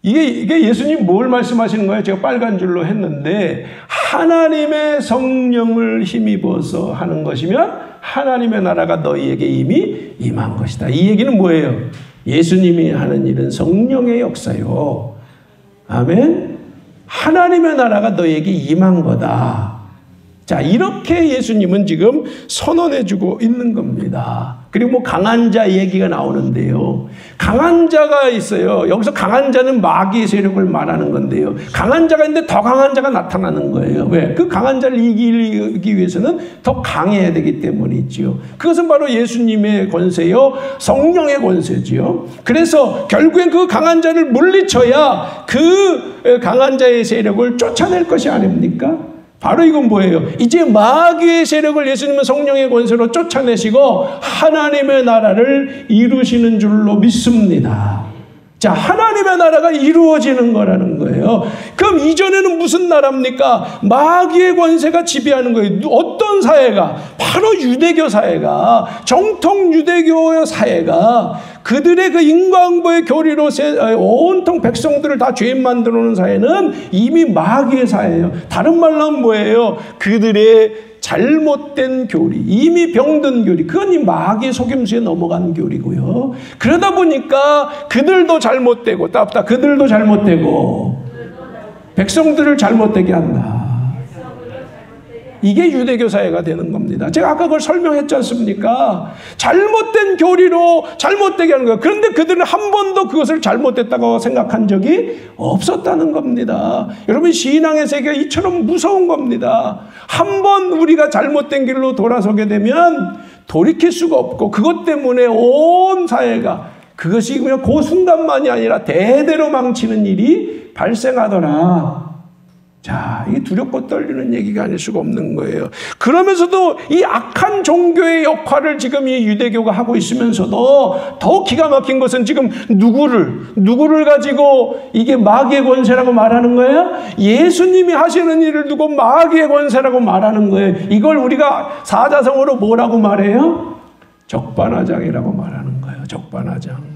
이게 예수님 뭘 말씀하시는 거예요? 제가 빨간 줄로 했는데, 하나님의 성령을 힘입어서 하는 것이면 하나님의 나라가 너희에게 이미 임한 것이다. 이 얘기는 뭐예요? 예수님이 하는 일은 성령의 역사요. 아멘. 하나님의 나라가 너희에게 임한 거다. 자, 이렇게 예수님은 지금 선언해주고 있는 겁니다. 그리고 뭐 강한 자 얘기가 나오는데요. 강한 자가 있어요. 여기서 강한 자는 마귀의 세력을 말하는 건데요. 강한 자가 있는데 더 강한 자가 나타나는 거예요. 왜? 그 강한 자를 이기기 위해서는 더 강해야 되기 때문이지요. 그것은 바로 예수님의 권세요. 성령의 권세지요. 그래서 결국엔 그 강한 자를 물리쳐야 그 강한 자의 세력을 쫓아낼 것이 아닙니까? 바로 이건 뭐예요? 이제 마귀의 세력을 예수님은 성령의 권세로 쫓아내시고 하나님의 나라를 이루시는 줄로 믿습니다. 자, 하나님의 나라가 이루어지는 거라는 거예요. 그럼 이전에는 무슨 나라입니까? 마귀의 권세가 지배하는 거예요. 어떤 사회가? 바로 유대교 사회가, 정통 유대교의 사회가 그들의 그 인과응보의 교리로 온통 백성들을 다 죄인 만들어 놓은 사회는 이미 마귀의 사회예요. 다른 말로 하면 뭐예요? 그들의 잘못된 교리, 이미 병든 교리, 그건 이 마귀의 속임수에 넘어간 교리고요. 그러다 보니까 그들도 잘못되고, 그들도 잘못되고, 백성들을 잘못되게 한다. 이게 유대교 사회가 되는 겁니다. 제가 아까 그걸 설명했지 않습니까? 잘못된 교리로 잘못되게 하는 거예요. 그런데 그들은 한 번도 그것을 잘못됐다고 생각한 적이 없었다는 겁니다. 여러분, 신앙의 세계가 이처럼 무서운 겁니다. 한 번 우리가 잘못된 길로 돌아서게 되면 돌이킬 수가 없고, 그것 때문에 온 사회가, 그것이 그냥 그 순간만이 아니라 대대로 망치는 일이 발생하더라. 자, 이게 두렵고 떨리는 얘기가 아닐 수가 없는 거예요. 그러면서도 이 악한 종교의 역할을 지금 이 유대교가 하고 있으면서도 더 기가 막힌 것은 지금 누구를 가지고 이게 마귀의 권세라고 말하는 거예요? 예수님이 하시는 일을 두고 마귀의 권세라고 말하는 거예요. 이걸 우리가 사자성어로 뭐라고 말해요? 적반하장이라고 말하는 거예요. 적반하장.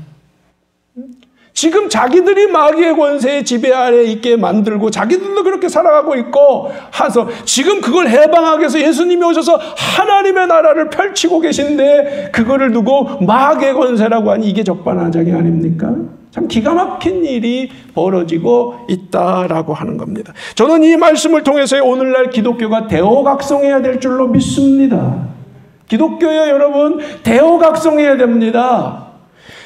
지금 자기들이 마귀의 권세의 지배 아래 있게 만들고 자기들도 그렇게 살아가고 있고 해서 지금 그걸 해방하기 위해서 예수님이 오셔서 하나님의 나라를 펼치고 계신데 그거를 두고 마귀의 권세라고 하니 이게 적반하장이 아닙니까? 참 기가 막힌 일이 벌어지고 있다라고 하는 겁니다. 저는 이 말씀을 통해서 오늘날 기독교가 대오각성해야 될 줄로 믿습니다. 기독교요, 여러분, 대오각성해야 됩니다.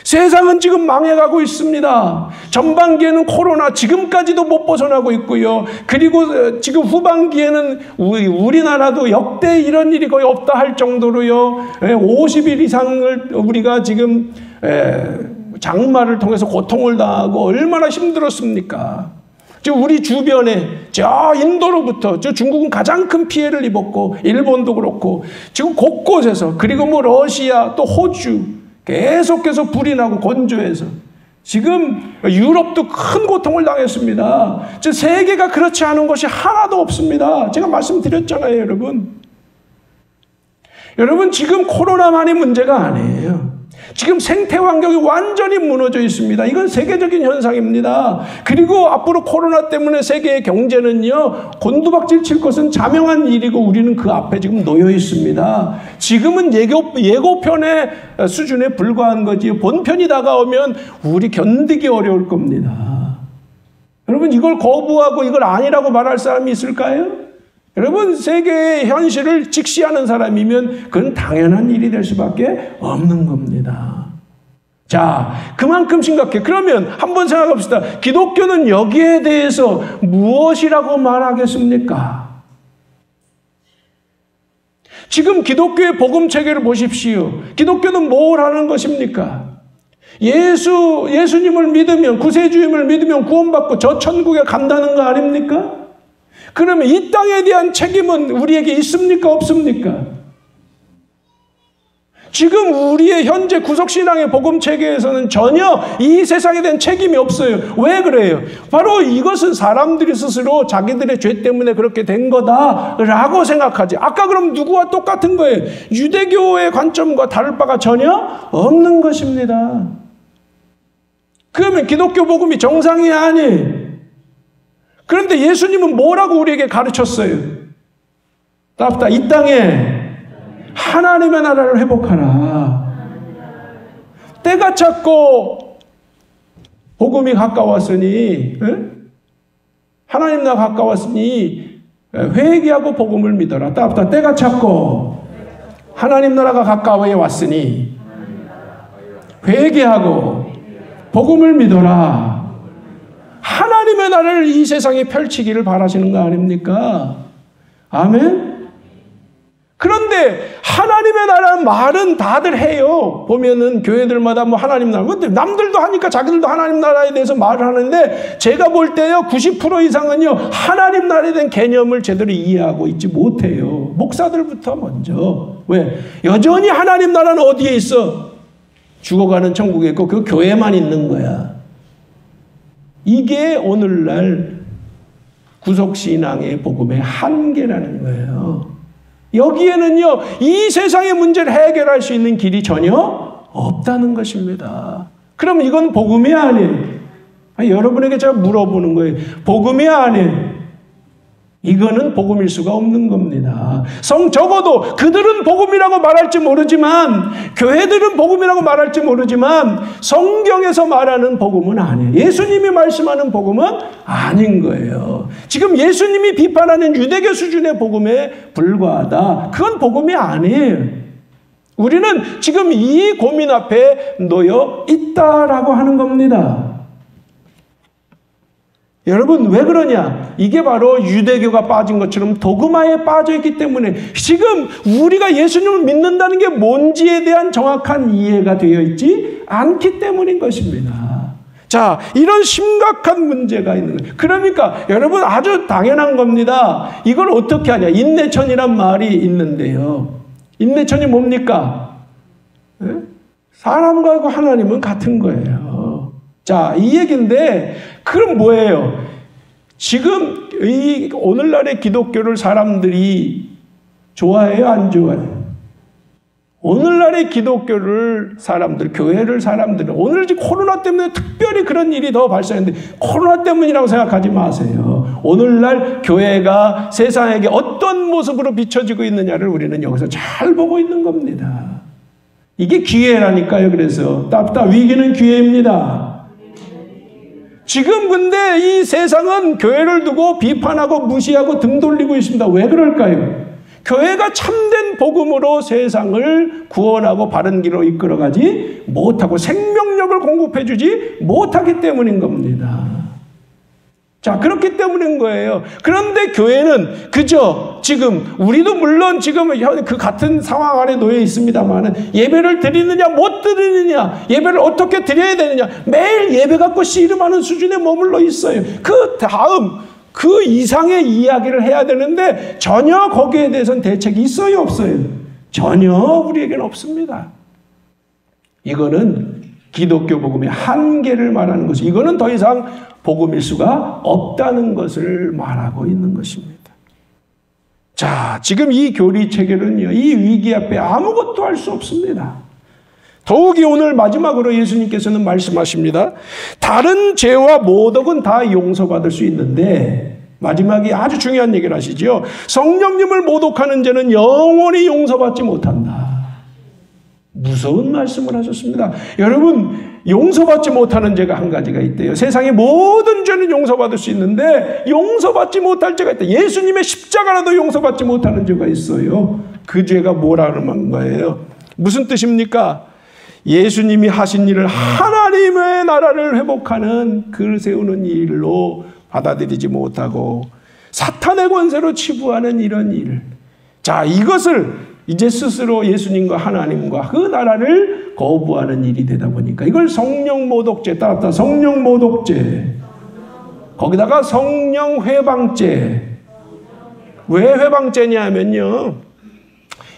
세상은 지금 망해가고 있습니다. 전반기에는 코로나 지금까지도 못 벗어나고 있고요. 그리고 지금 후반기에는 우리나라도 역대 이런 일이 거의 없다 할 정도로요. 50일 이상을 우리가 지금 장마를 통해서 고통을 당하고 얼마나 힘들었습니까? 지금 우리 주변에 저 인도로부터 저 중국은 가장 큰 피해를 입었고 일본도 그렇고 지금 곳곳에서 그리고 뭐 러시아 또 호주 계속해서 불이 나고 건조해서 지금 유럽도 큰 고통을 당했습니다. 세계가 그렇지 않은 것이 하나도 없습니다. 제가 말씀드렸잖아요, 여러분. 여러분, 지금 코로나만이 문제가 아니에요. 지금 생태 환경이 완전히 무너져 있습니다. 이건 세계적인 현상입니다. 그리고 앞으로 코로나 때문에 세계의 경제는요, 곤두박질 칠 것은 자명한 일이고 우리는 그 앞에 지금 놓여 있습니다. 지금은 예고편의 수준에 불과한 거지 본편이 다가오면 우리 견디기 어려울 겁니다. 여러분, 이걸 거부하고 이걸 아니라고 말할 사람이 있을까요? 여러분, 세계의 현실을 직시하는 사람이면 그건 당연한 일이 될 수밖에 없는 겁니다. 자, 그만큼 심각해. 그러면 한번 생각합시다. 기독교는 여기에 대해서 무엇이라고 말하겠습니까? 지금 기독교의 복음 체계를 보십시오. 기독교는 뭘 하는 것입니까? 예수님을 믿으면, 구세주임을 믿으면 구원받고 저 천국에 간다는 거 아닙니까? 그러면 이 땅에 대한 책임은 우리에게 있습니까? 없습니까? 지금 우리의 현재 구속신앙의 복음체계에서는 전혀 이 세상에 대한 책임이 없어요. 왜 그래요? 바로 이것은 사람들이 스스로 자기들의 죄 때문에 그렇게 된 거다라고 생각하지. 아까 그럼 누구와 똑같은 거예요? 유대교의 관점과 다를 바가 전혀 없는 것입니다. 그러면 기독교 복음이 정상이 아니에요. 그런데 예수님은 뭐라고 우리에게 가르쳤어요? 답다. 이 땅에 하나님의 나라를 회복하라. 때가 찼고 복음이 가까웠으니, 하나님 나라 가까웠으니 회개하고 복음을 믿어라. 답다. 때가 찼고 하나님 나라가 가까워에 왔으니 회개하고 복음을 믿어라. 하나님의 나라를 이 세상에 펼치기를 바라시는 거 아닙니까? 아멘? 그런데 하나님의 나라는 말은 다들 해요. 보면은 교회들마다 뭐 하나님 나라. 근데 남들도 하니까 자기들도 하나님 나라에 대해서 말을 하는데 제가 볼 때요 90% 이상은요 하나님 나라에 대한 개념을 제대로 이해하고 있지 못해요. 목사들부터 먼저. 왜? 여전히 하나님 나라는 어디에 있어? 죽어가는 천국에 있고 그 교회만 있는 거야. 이게 오늘날 구속신앙의 복음의 한계라는 거예요. 여기에는요, 이 세상의 문제를 해결할 수 있는 길이 전혀 없다는 것입니다. 그럼 이건 복음이야, 아니에요? 여러분에게 제가 물어보는 거예요. 복음이야, 아니에요? 이거는 복음일 수가 없는 겁니다. 적어도 그들은 복음이라고 말할지 모르지만, 교회들은 복음이라고 말할지 모르지만, 성경에서 말하는 복음은 아니에요. 예수님이 말씀하는 복음은 아닌 거예요. 지금 예수님이 비판하는 유대교 수준의 복음에 불과하다. 그건 복음이 아니에요. 우리는 지금 이 고민 앞에 놓여 있다라고 하는 겁니다. 여러분, 왜 그러냐? 이게 바로 유대교가 빠진 것처럼 도그마에 빠져 있기 때문에 지금 우리가 예수님을 믿는다는 게 뭔지에 대한 정확한 이해가 되어 있지 않기 때문인 것입니다. 자, 이런 심각한 문제가 있는 거예요. 그러니까 여러분, 아주 당연한 겁니다. 이걸 어떻게 하냐? 인내천이란 말이 있는데요. 인내천이 뭡니까? 네? 사람과 하나님은 같은 거예요. 자, 이 얘기인데, 그럼 뭐예요? 지금 이 오늘날의 기독교를 사람들이 좋아해요, 안 좋아해요? 오늘날의 기독교를 사람들, 교회를 사람들은, 오늘 지금 코로나 때문에 특별히 그런 일이 더 발생했는데, 코로나 때문이라고 생각하지 마세요. 오늘날 교회가 세상에게 어떤 모습으로 비춰지고 있느냐를 우리는 여기서 잘 보고 있는 겁니다. 이게 기회라니까요. 그래서 위기는 기회입니다. 지금 근데 이 세상은 교회를 두고 비판하고 무시하고 등 돌리고 있습니다. 왜 그럴까요? 교회가 참된 복음으로 세상을 구원하고 바른 길로 이끌어가지 못하고 생명력을 공급해주지 못하기 때문인 겁니다. 자, 그렇기 때문인 거예요. 그런데 교회는 그저 지금 우리도 물론 지금 그 같은 상황 아래 놓여 있습니다만은 예배를 드리느냐 못 드리느냐, 예배를 어떻게 드려야 되느냐, 매일 예배 갖고 씨름하는 수준에 머물러 있어요. 그 다음 그 이상의 이야기를 해야 되는데 전혀 거기에 대해서는 대책이 있어요, 없어요? 전혀 우리에게는 없습니다. 이거는 기독교 복음의 한계를 말하는 것이, 이거는 더 이상 복음일 수가 없다는 것을 말하고 있는 것입니다. 자, 지금 이 교리 체계는요, 이 위기 앞에 아무것도 할 수 없습니다. 더욱이 오늘 마지막으로 예수님께서는 말씀하십니다. 다른 죄와 모독은 다 용서받을 수 있는데, 마지막에 아주 중요한 얘기를 하시죠. 성령님을 모독하는 죄는 영원히 용서받지 못한다. 무서운 말씀을 하셨습니다. 여러분, 용서받지 못하는 죄가 한 가지가 있대요. 세상의 모든 죄는 용서받을 수 있는데 용서받지 못할 죄가 있다. 예수님의 십자가라도 용서받지 못하는 죄가 있어요. 그 죄가 뭐라는 거예요? 무슨 뜻입니까? 예수님이 하신 일을 하나님의 나라를 회복하는 글 세우는 일로 받아들이지 못하고 사탄의 권세로 치부하는 이런 일. 자, 이것을 이제 스스로 예수님과 하나님과 그 나라를 거부하는 일이 되다 보니까 이걸 성령 모독죄, 따랐다. 성령 모독죄. 거기다가 성령 회방죄. 왜 회방죄냐면요,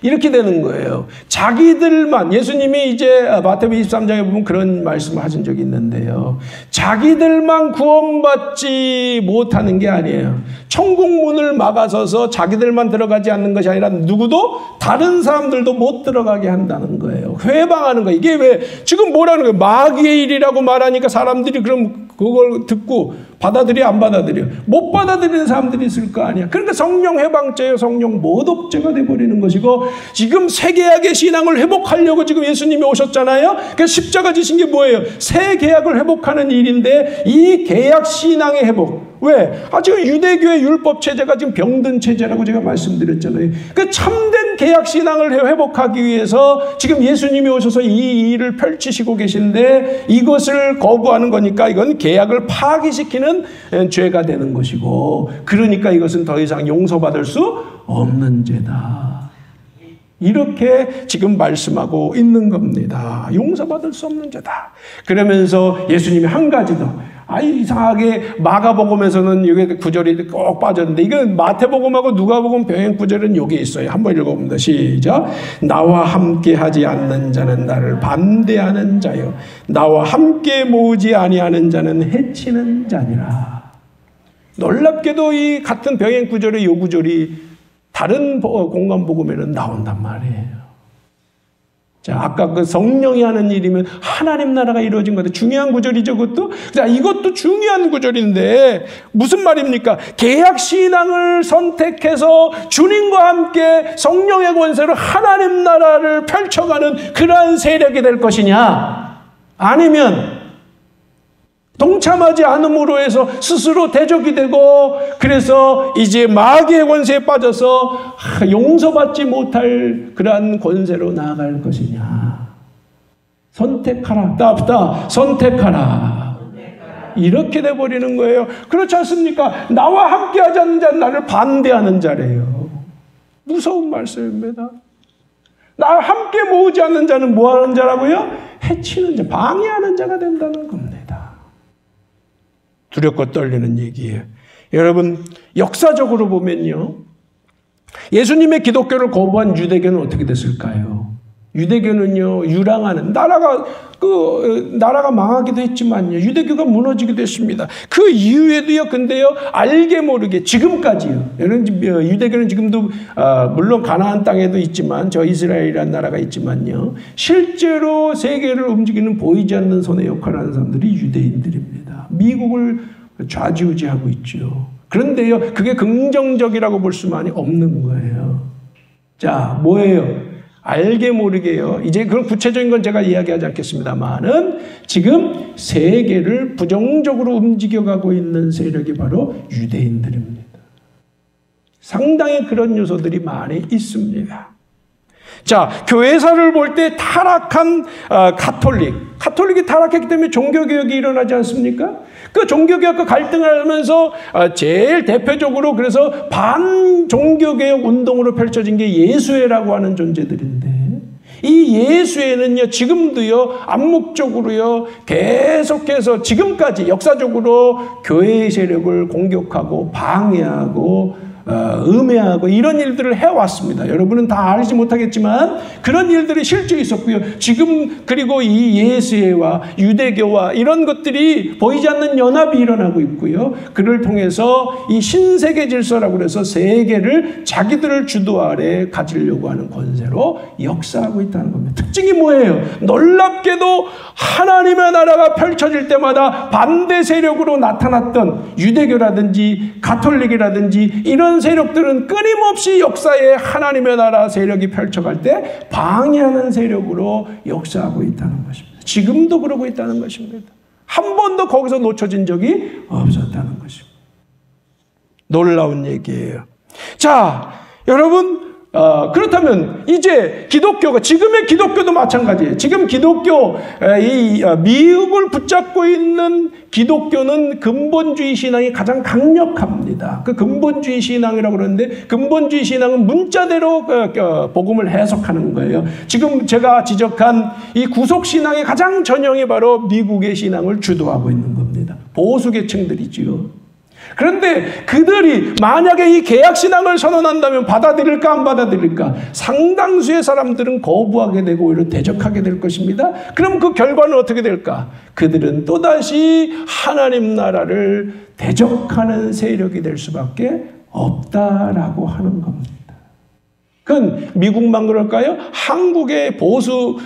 이렇게 되는 거예요. 자기들만, 예수님이 이제 마태복음 23장에 보면 그런 말씀을 하신 적이 있는데요. 자기들만 구원받지 못하는 게 아니에요. 천국 문을 막아서서 자기들만 들어가지 않는 것이 아니라 누구도 다른 사람들도 못 들어가게 한다는 거예요. 회방하는 거예요. 이게 왜 지금 뭐라는 거예요? 마귀의 일이라고 말하니까 사람들이 그럼 그걸 듣고 받아들여, 안 받아들여? 못 받아들이는 사람들이 있을 거 아니야. 그러니까 성령 회방죄요, 성령 모독죄가 돼버리는 것이고, 지금 새 계약의 신앙을 회복하려고 지금 예수님이 오셨잖아요. 그러니까 십자가 지신 게 뭐예요? 새 계약을 회복하는 일인데, 이 계약 신앙의 회복. 왜? 지금 유대교의 율법 체제가 지금 병든 체제라고 제가 말씀드렸잖아요. 그 참된 계약 신앙을 회복하기 위해서 지금 예수님이 오셔서 이 일을 펼치시고 계신데, 이것을 거부하는 거니까 이건 계약을 파기시키는 죄가 되는 것이고, 그러니까 이것은 더 이상 용서받을 수 없는 죄다. 이렇게 지금 말씀하고 있는 겁니다. 용서받을 수 없는 죄다. 그러면서 예수님이 한 가지 더, 이상하게 마가복음에서는 이게 구절이 꼭 빠졌는데, 이건 마태복음하고 누가복음 병행 구절은 여기 있어요. 한번 읽어봅니다. 시작. 나와 함께 하지 않는 자는 나를 반대하는 자요, 나와 함께 모으지 아니하는 자는 해치는 자니라. 놀랍게도 이 같은 병행 구절의 요 구절이 다른 공간복음에는 나온단 말이에요. 자, 아까 그 성령이 하는 일이면 하나님 나라가 이루어진 건데, 중요한 구절이죠, 그것도. 자, 이것도 중요한 구절인데, 무슨 말입니까? 개혁신앙을 선택해서 주님과 함께 성령의 권세로 하나님 나라를 펼쳐가는 그러한 세력이 될 것이냐? 아니면, 동참하지 않음으로 해서 스스로 대적이 되고, 그래서 이제 마귀의 권세에 빠져서 용서받지 못할 그러한 권세로 나아갈 것이냐. 선택하라. 답다. 선택하라. 이렇게 돼버리는 거예요. 그렇지 않습니까? 나와 함께 하지 않는 자는 나를 반대하는 자래요. 무서운 말씀입니다. 나와 함께 모으지 않는 자는 뭐 하는 자라고요? 해치는 자, 방해하는 자가 된다는 겁니다. 두렵고 떨리는 얘기예요. 여러분, 역사적으로 보면요, 예수님의 기독교를 거부한 유대교는 어떻게 됐을까요? 유대교는요, 유랑하는 나라가 망하기도 했지만요, 유대교가 무너지기도 했습니다. 그 이후에도요, 근데요, 알게 모르게 지금까지요. 여러분, 유대교는 지금도 물론 가나안 땅에도 있지만, 저 이스라엘이라는 나라가 있지만요, 실제로 세계를 움직이는 보이지 않는 손의 역할을 하는 사람들이 유대인들입니다. 미국을 좌지우지하고 있죠. 그런데요, 그게 긍정적이라고 볼 수만이 없는 거예요. 자, 뭐예요? 알게 모르게요. 이제 그런 구체적인 건 제가 이야기하지 않겠습니다만은, 지금 세계를 부정적으로 움직여가고 있는 세력이 바로 유대인들입니다. 상당히 그런 요소들이 많이 있습니다. 자, 교회사를 볼 때 타락한 카톨릭이 타락했기 때문에 종교개혁이 일어나지 않습니까? 그 종교개혁과 갈등을 하면서 제일 대표적으로 그래서 반종교개혁 운동으로 펼쳐진 게 예수회라고 하는 존재들인데, 이 예수회는요, 지금도요, 암묵적으로요, 계속해서 지금까지 역사적으로 교회의 세력을 공격하고 방해하고 음해하고 이런 일들을 해왔습니다. 여러분은 다 알지 못하겠지만 그런 일들이 실제 있었고요. 지금 그리고 이 예수회와 유대교와 이런 것들이 보이지 않는 연합이 일어나고 있고요. 그를 통해서 이 신세계 질서라고 그래서 세계를 자기들을 주도 아래 가지려고 하는 권세로 역사하고 있다는 겁니다. 특징이 뭐예요? 놀랍게도 하나님의 나라가 펼쳐질 때마다 반대 세력으로 나타났던 유대교라든지 가톨릭이라든지 이런 세력들은 끊임없이 역사에 하나님의 나라 세력이 펼쳐갈 때 방해하는 세력으로 역사하고 있다는 것입니다. 지금도 그러고 있다는 것입니다. 한 번도 거기서 놓쳐진 적이 없었다는 것입니다. 놀라운 얘기예요. 자, 여러분, 그렇다면 이제 기독교가, 지금의 기독교도 마찬가지예요. 지금 기독교, 이 미국을 붙잡고 있는 기독교는 근본주의 신앙이 가장 강력합니다. 그 근본주의 신앙이라고 그러는데, 근본주의 신앙은 문자대로 복음을 해석하는 거예요. 지금 제가 지적한 이 구속신앙의 가장 전형이 바로 미국의 신앙을 주도하고 있는 겁니다. 보수계층들이지요. 그런데 그들이 만약에 이 개혁신앙을 선언한다면 받아들일까 안 받아들일까? 상당수의 사람들은 거부하게 되고 오히려 대적하게 될 것입니다. 그럼 그 결과는 어떻게 될까? 그들은 또다시 하나님 나라를 대적하는 세력이 될 수밖에 없다라고 하는 겁니다. 그건 미국만 그럴까요? 한국의 보수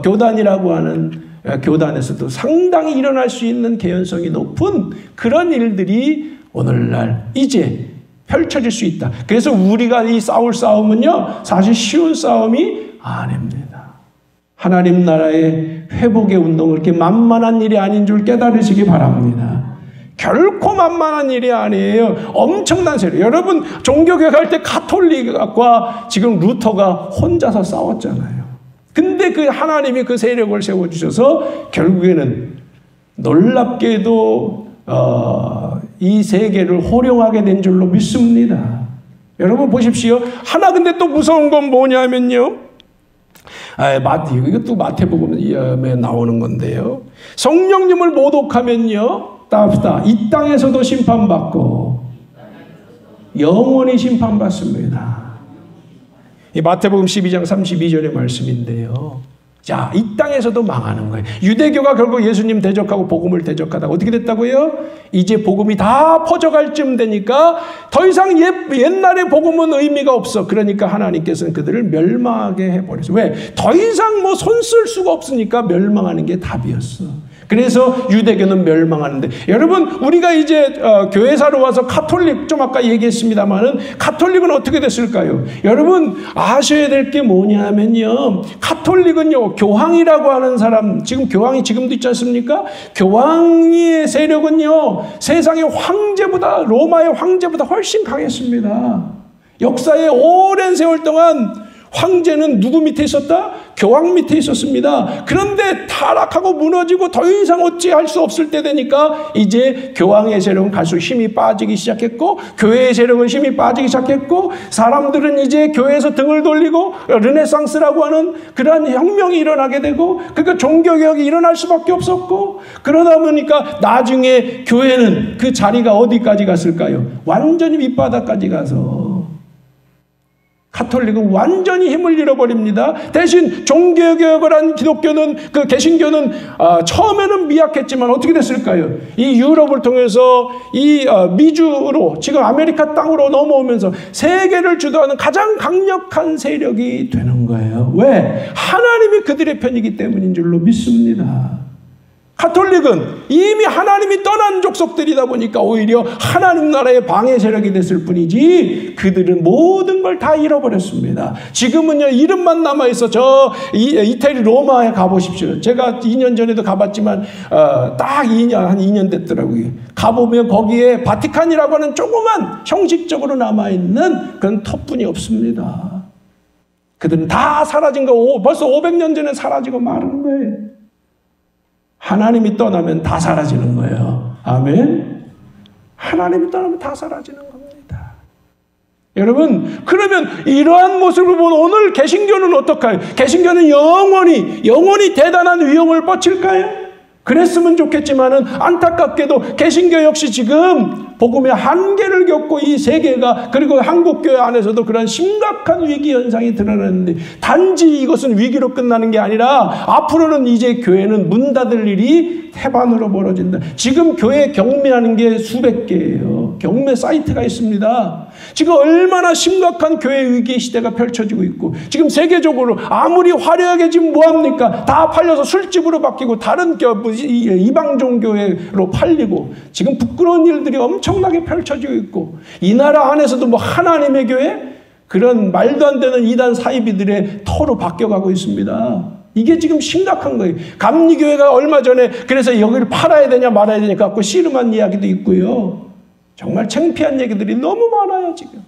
교단이라고 하는 교단에서도 상당히 일어날 수 있는 개연성이 높은 그런 일들이 오늘날 이제 펼쳐질 수 있다. 그래서 우리가 이 싸울 싸움은요, 사실 쉬운 싸움이 아닙니다. 하나님 나라의 회복의 운동은 그렇게 만만한 일이 아닌 줄 깨달으시기 바랍니다. 결코 만만한 일이 아니에요. 엄청난 세력. 여러분, 종교개혁할 때 가톨릭과 지금 루터가 혼자서 싸웠잖아요. 근데 그 하나님이 그 세력을 세워주셔서 결국에는 놀랍게도 이 세계를 호령하게 된 줄로 믿습니다. 여러분 보십시오. 하나 근데 또 무서운 건 뭐냐면요. 이것도 마태복음에 나오는 건데요. 성령님을 모독하면요, 따뜻하다. 이 땅에서도 심판받고 영원히 심판받습니다. 이 마태복음 12장 32절의 말씀인데요. 자, 이 땅에서도 망하는 거예요. 유대교가 결국 예수님 대적하고 복음을 대적하다가 어떻게 됐다고요? 이제 복음이 다 퍼져갈 쯤 되니까 더 이상 옛날의 복음은 의미가 없어. 그러니까 하나님께서는 그들을 멸망하게 해버렸어요. 왜? 더 이상 뭐 손 쓸 수가 없으니까 멸망하는 게 답이었어. 그래서 유대교는 멸망하는데, 여러분, 우리가 이제 교회사로 와서 카톨릭, 좀 아까 얘기했습니다만은 카톨릭은 어떻게 됐을까요? 여러분 아셔야 될 게 뭐냐면요, 카톨릭은요, 교황이라고 하는 사람, 지금 교황이 지금도 있지 않습니까? 교황의 세력은요, 세상의 황제보다, 로마의 황제보다 훨씬 강했습니다. 역사의 오랜 세월 동안 황제는 누구 밑에 있었다? 교황 밑에 있었습니다. 그런데 타락하고 무너지고 더 이상 어찌할 수 없을 때 되니까 이제 교황의 세력은 갈수록 힘이 빠지기 시작했고, 교회의 세력은 힘이 빠지기 시작했고, 사람들은 이제 교회에서 등을 돌리고 르네상스라고 하는 그러한 혁명이 일어나게 되고, 그러니까 종교개혁이 일어날 수밖에 없었고, 그러다 보니까 나중에 교회는 그 자리가 어디까지 갔을까요? 완전히 밑바닥까지 가서 카톨릭은 완전히 힘을 잃어버립니다. 대신 종교개혁을 한 기독교는, 그 개신교는 처음에는 미약했지만 어떻게 됐을까요? 이 유럽을 통해서 이 미주로, 지금 아메리카 땅으로 넘어오면서 세계를 주도하는 가장 강력한 세력이 되는 거예요. 왜? 하나님이 그들의 편이기 때문인 줄로 믿습니다. 카톨릭은 이미 하나님이 떠난 족속들이다 보니까 오히려 하나님 나라의 방해 세력이 됐을 뿐이지, 그들은 모든 걸 다 잃어버렸습니다. 지금은요, 이름만 남아있어. 저 이태리 로마에 가보십시오. 제가 2년 전에도 가봤지만 딱 2년, 한 2년 됐더라고요. 가보면 거기에 바티칸이라고 하는 조그만 형식적으로 남아있는 그런 터뿐이 없습니다. 그들은 다 사라진 거, 벌써 500년 전에 사라지고 마른 거예요. 하나님이 떠나면 다 사라지는 거예요. 아멘. 하나님이 떠나면 다 사라지는 겁니다. 여러분, 그러면 이러한 모습을 본 오늘 개신교는 어떨까요? 개신교는 영원히 대단한 위엄을 뻗칠까요? 그랬으면 좋겠지만은 안타깝게도 개신교 역시 지금 복음의 한계를 겪고 이 세계가, 그리고 한국교회 안에서도 그런 심각한 위기 현상이 드러나는데, 단지 이것은 위기로 끝나는 게 아니라 앞으로는 이제 교회는 문 닫을 일이 태반으로 벌어진다. 지금 교회 경매하는 게 수백 개예요. 경매 사이트가 있습니다. 지금 얼마나 심각한 교회 위기 시대가 펼쳐지고 있고, 지금 세계적으로 아무리 화려하게 지금 뭐합니까? 다 팔려서 술집으로 바뀌고 다른 이방 종교회로 팔리고, 지금 부끄러운 일들이 엄청나게 펼쳐지고 있고, 이 나라 안에서도 뭐 하나님의 교회? 그런 말도 안 되는 이단 사이비들의 터로 바뀌어가고 있습니다. 이게 지금 심각한 거예요. 감리교회가 얼마 전에 그래서 여기를 팔아야 되냐 말아야 되냐 갖고 씨름한 이야기도 있고요. 정말 창피한 얘기들이 너무 많아요, 지금.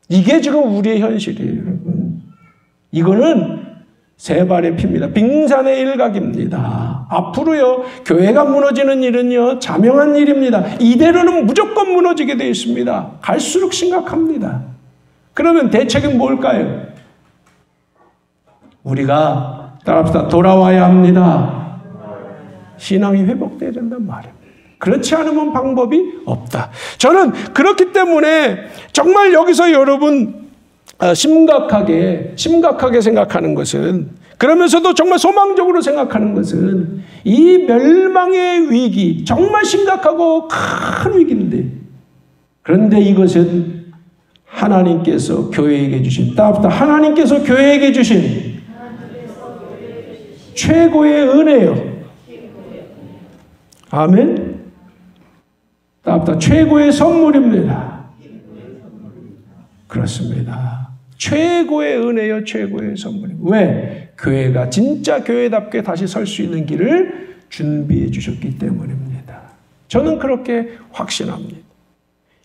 이게 지금 우리의 현실이에요, 여러분. 이거는 세 발의 피입니다. 빙산의 일각입니다. 앞으로요, 교회가 무너지는 일은요, 자명한 일입니다. 이대로는 무조건 무너지게 되어 있습니다. 갈수록 심각합니다. 그러면 대책은 뭘까요? 우리가 따라합시다. 돌아와야 합니다. 신앙이 회복돼야 된단 말입니다. 그렇지 않으면 방법이 없다. 저는 그렇기 때문에 정말 여기서 여러분 심각하게 생각하는 것은, 그러면서도 정말 소망적으로 생각하는 것은, 이 멸망의 위기, 정말 심각하고 큰 위기인데, 그런데 이것은 하나님께서 교회에게 주신, 하나님께서 교회에게 주신 최고의 은혜요. 아멘. 최고의 선물입니다. 그렇습니다. 최고의 은혜요, 최고의 선물입니다. 왜? 교회가 진짜 교회답게 다시 설 수 있는 길을 준비해 주셨기 때문입니다. 저는 그렇게 확신합니다.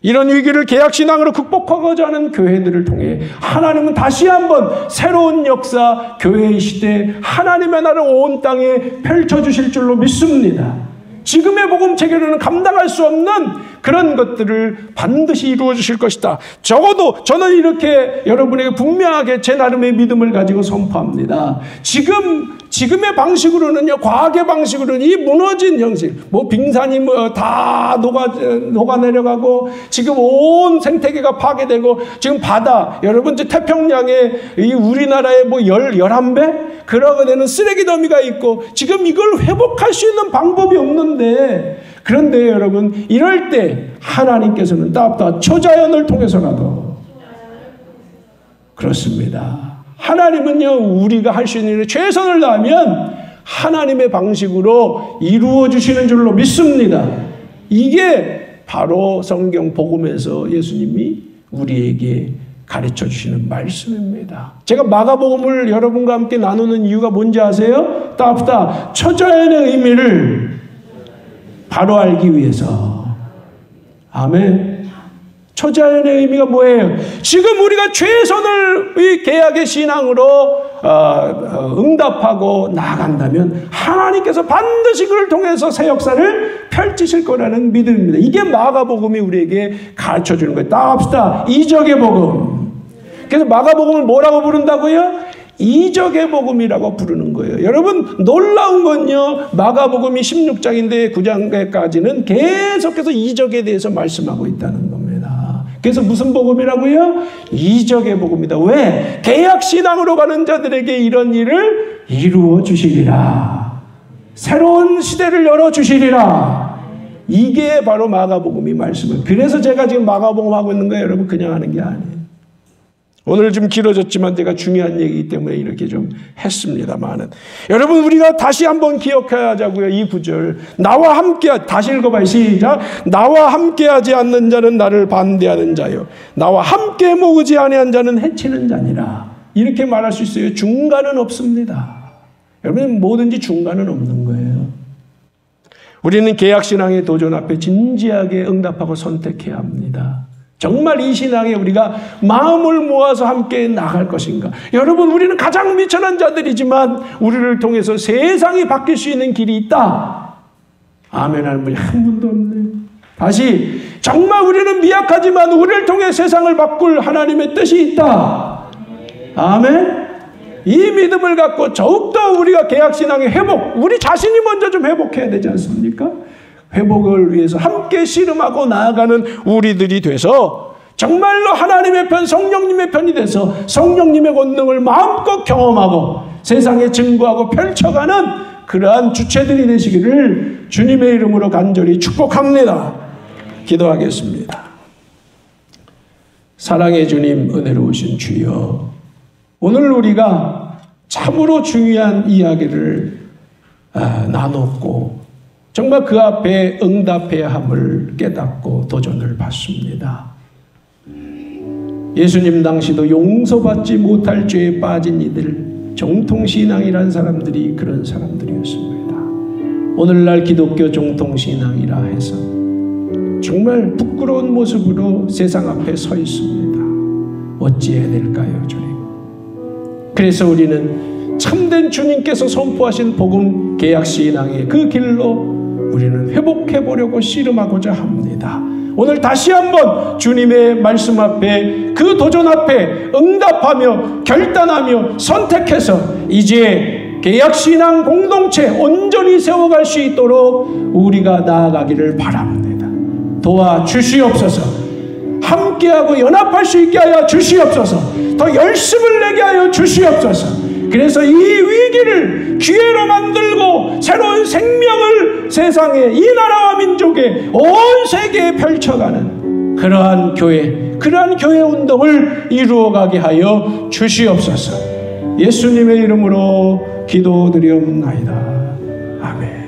이런 위기를 개혁신앙으로 극복하고자 하는 교회들을 통해 하나님은 다시 한번 새로운 역사, 교회의 시대, 하나님의 나라를 온 땅에 펼쳐주실 줄로 믿습니다. 지금의 복음 체계로는 감당할 수 없는 그런 것들을 반드시 이루어 주실 것이다. 적어도 저는 이렇게 여러분에게 분명하게 제 나름의 믿음을 가지고 선포합니다. 지금 지금의 방식으로는요, 과학의 방식으로는 이 무너진 형식, 뭐 빙산이 뭐 다 녹아 내려가고, 지금 온 생태계가 파괴되고, 지금 바다, 여러분, 태평양에 이 우리나라의 뭐 11배? 그러게 되는 쓰레기 더미가 있고, 지금 이걸 회복할 수 있는 방법이 없는데, 그런데 여러분, 이럴 때 하나님께서는 따뜻한 초자연을 통해서라도, 그렇습니다. 하나님은요, 우리가 할 수 있는 일에 최선을 다하면 하나님의 방식으로 이루어 주시는 줄로 믿습니다. 이게 바로 성경 복음에서 예수님이 우리에게 가르쳐 주시는 말씀입니다. 제가 마가복음을 여러분과 함께 나누는 이유가 뭔지 아세요? 따뜻한 초자연의 의미를 바로 알기 위해서. 아멘. 초자연의 의미가 뭐예요? 지금 우리가 최선을 이 개약의 신앙으로 응답하고 나아간다면 하나님께서 반드시 그를 통해서 새 역사를 펼치실 거라는 믿음입니다. 이게 마가복음이 우리에게 가르쳐주는 거예요. 따합시다. 이적의 복음. 그래서 마가복음을 뭐라고 부른다고요? 이적의 복음이라고 부르는 거예요. 여러분, 놀라운 건요, 마가복음이 16장인데 9장까지는 계속해서 이적에 대해서 말씀하고 있다는 겁니다. 그래서 무슨 복음이라고요? 이적의 복음이다. 왜? 개약신앙으로 가는 자들에게 이런 일을 이루어 주시리라. 새로운 시대를 열어 주시리라. 이게 바로 마가복음이 말씀을. 그래서 제가 지금 마가복음 하고 있는 거예요. 여러분, 그냥 하는 게 아니에요. 오늘 좀 길어졌지만 제가 중요한 얘기이기 때문에 이렇게 좀 했습니다만은, 여러분, 우리가 다시 한번 기억하자고요. 이 구절, 나와 함께, 다시 읽어봐요. 시작. 나와 함께하지 않는 자는 나를 반대하는 자요, 나와 함께 모으지 아니한 자는 해치는 자니라. 이렇게 말할 수 있어요. 중간은 없습니다. 여러분, 뭐든지 중간은 없는 거예요. 우리는 개약신앙의 도전 앞에 진지하게 응답하고 선택해야 합니다. 정말 이 신앙에 우리가 마음을 모아서 함께 나갈 것인가? 여러분, 우리는 가장 미천한 자들이지만 우리를 통해서 세상이 바뀔 수 있는 길이 있다. 아멘 하는 분이 한 분도 없네요. 다시, 정말 우리는 미약하지만 우리를 통해 세상을 바꿀 하나님의 뜻이 있다. 아멘. 이 믿음을 갖고 더욱더 우리가 개약신앙의 회복, 우리 자신이 먼저 좀 회복해야 되지 않습니까? 회복을 위해서 함께 씨름하고 나아가는 우리들이 돼서 정말로 하나님의 편, 성령님의 편이 돼서 성령님의 권능을 마음껏 경험하고 세상에 증거하고 펼쳐가는 그러한 주체들이 되시기를 주님의 이름으로 간절히 축복합니다. 기도하겠습니다. 사랑의 주님, 은혜로우신 주여, 오늘 우리가 참으로 중요한 이야기를 나눴고 정말 그 앞에 응답해야 함을 깨닫고 도전을 받습니다. 예수님 당시도 용서받지 못할 죄에 빠진 이들, 정통신앙이란 사람들이 그런 사람들이었습니다. 오늘날 기독교 정통신앙이라 해서 정말 부끄러운 모습으로 세상 앞에 서 있습니다. 어찌해야 될까요, 주님? 그래서 우리는 참된 주님께서 선포하신 복음 개약신앙의 그 길로 우리는 회복해 보려고 씨름하고자 합니다. 오늘 다시 한번 주님의 말씀 앞에, 그 도전 앞에 응답하며 결단하며 선택해서 이제 개약신앙 공동체 온전히 세워갈 수 있도록 우리가 나아가기를 바랍니다. 도와주시옵소서. 함께하고 연합할 수 있게 하여 주시옵소서. 더 열심을 내게 하여 주시옵소서. 그래서 이 위기를 기회로 만들고 새로운 생명을 세상에, 이 나라와 민족에, 온 세계에 펼쳐가는 그러한 교회 운동을 이루어가게 하여 주시옵소서. 예수님의 이름으로 기도드리옵나이다. 아멘.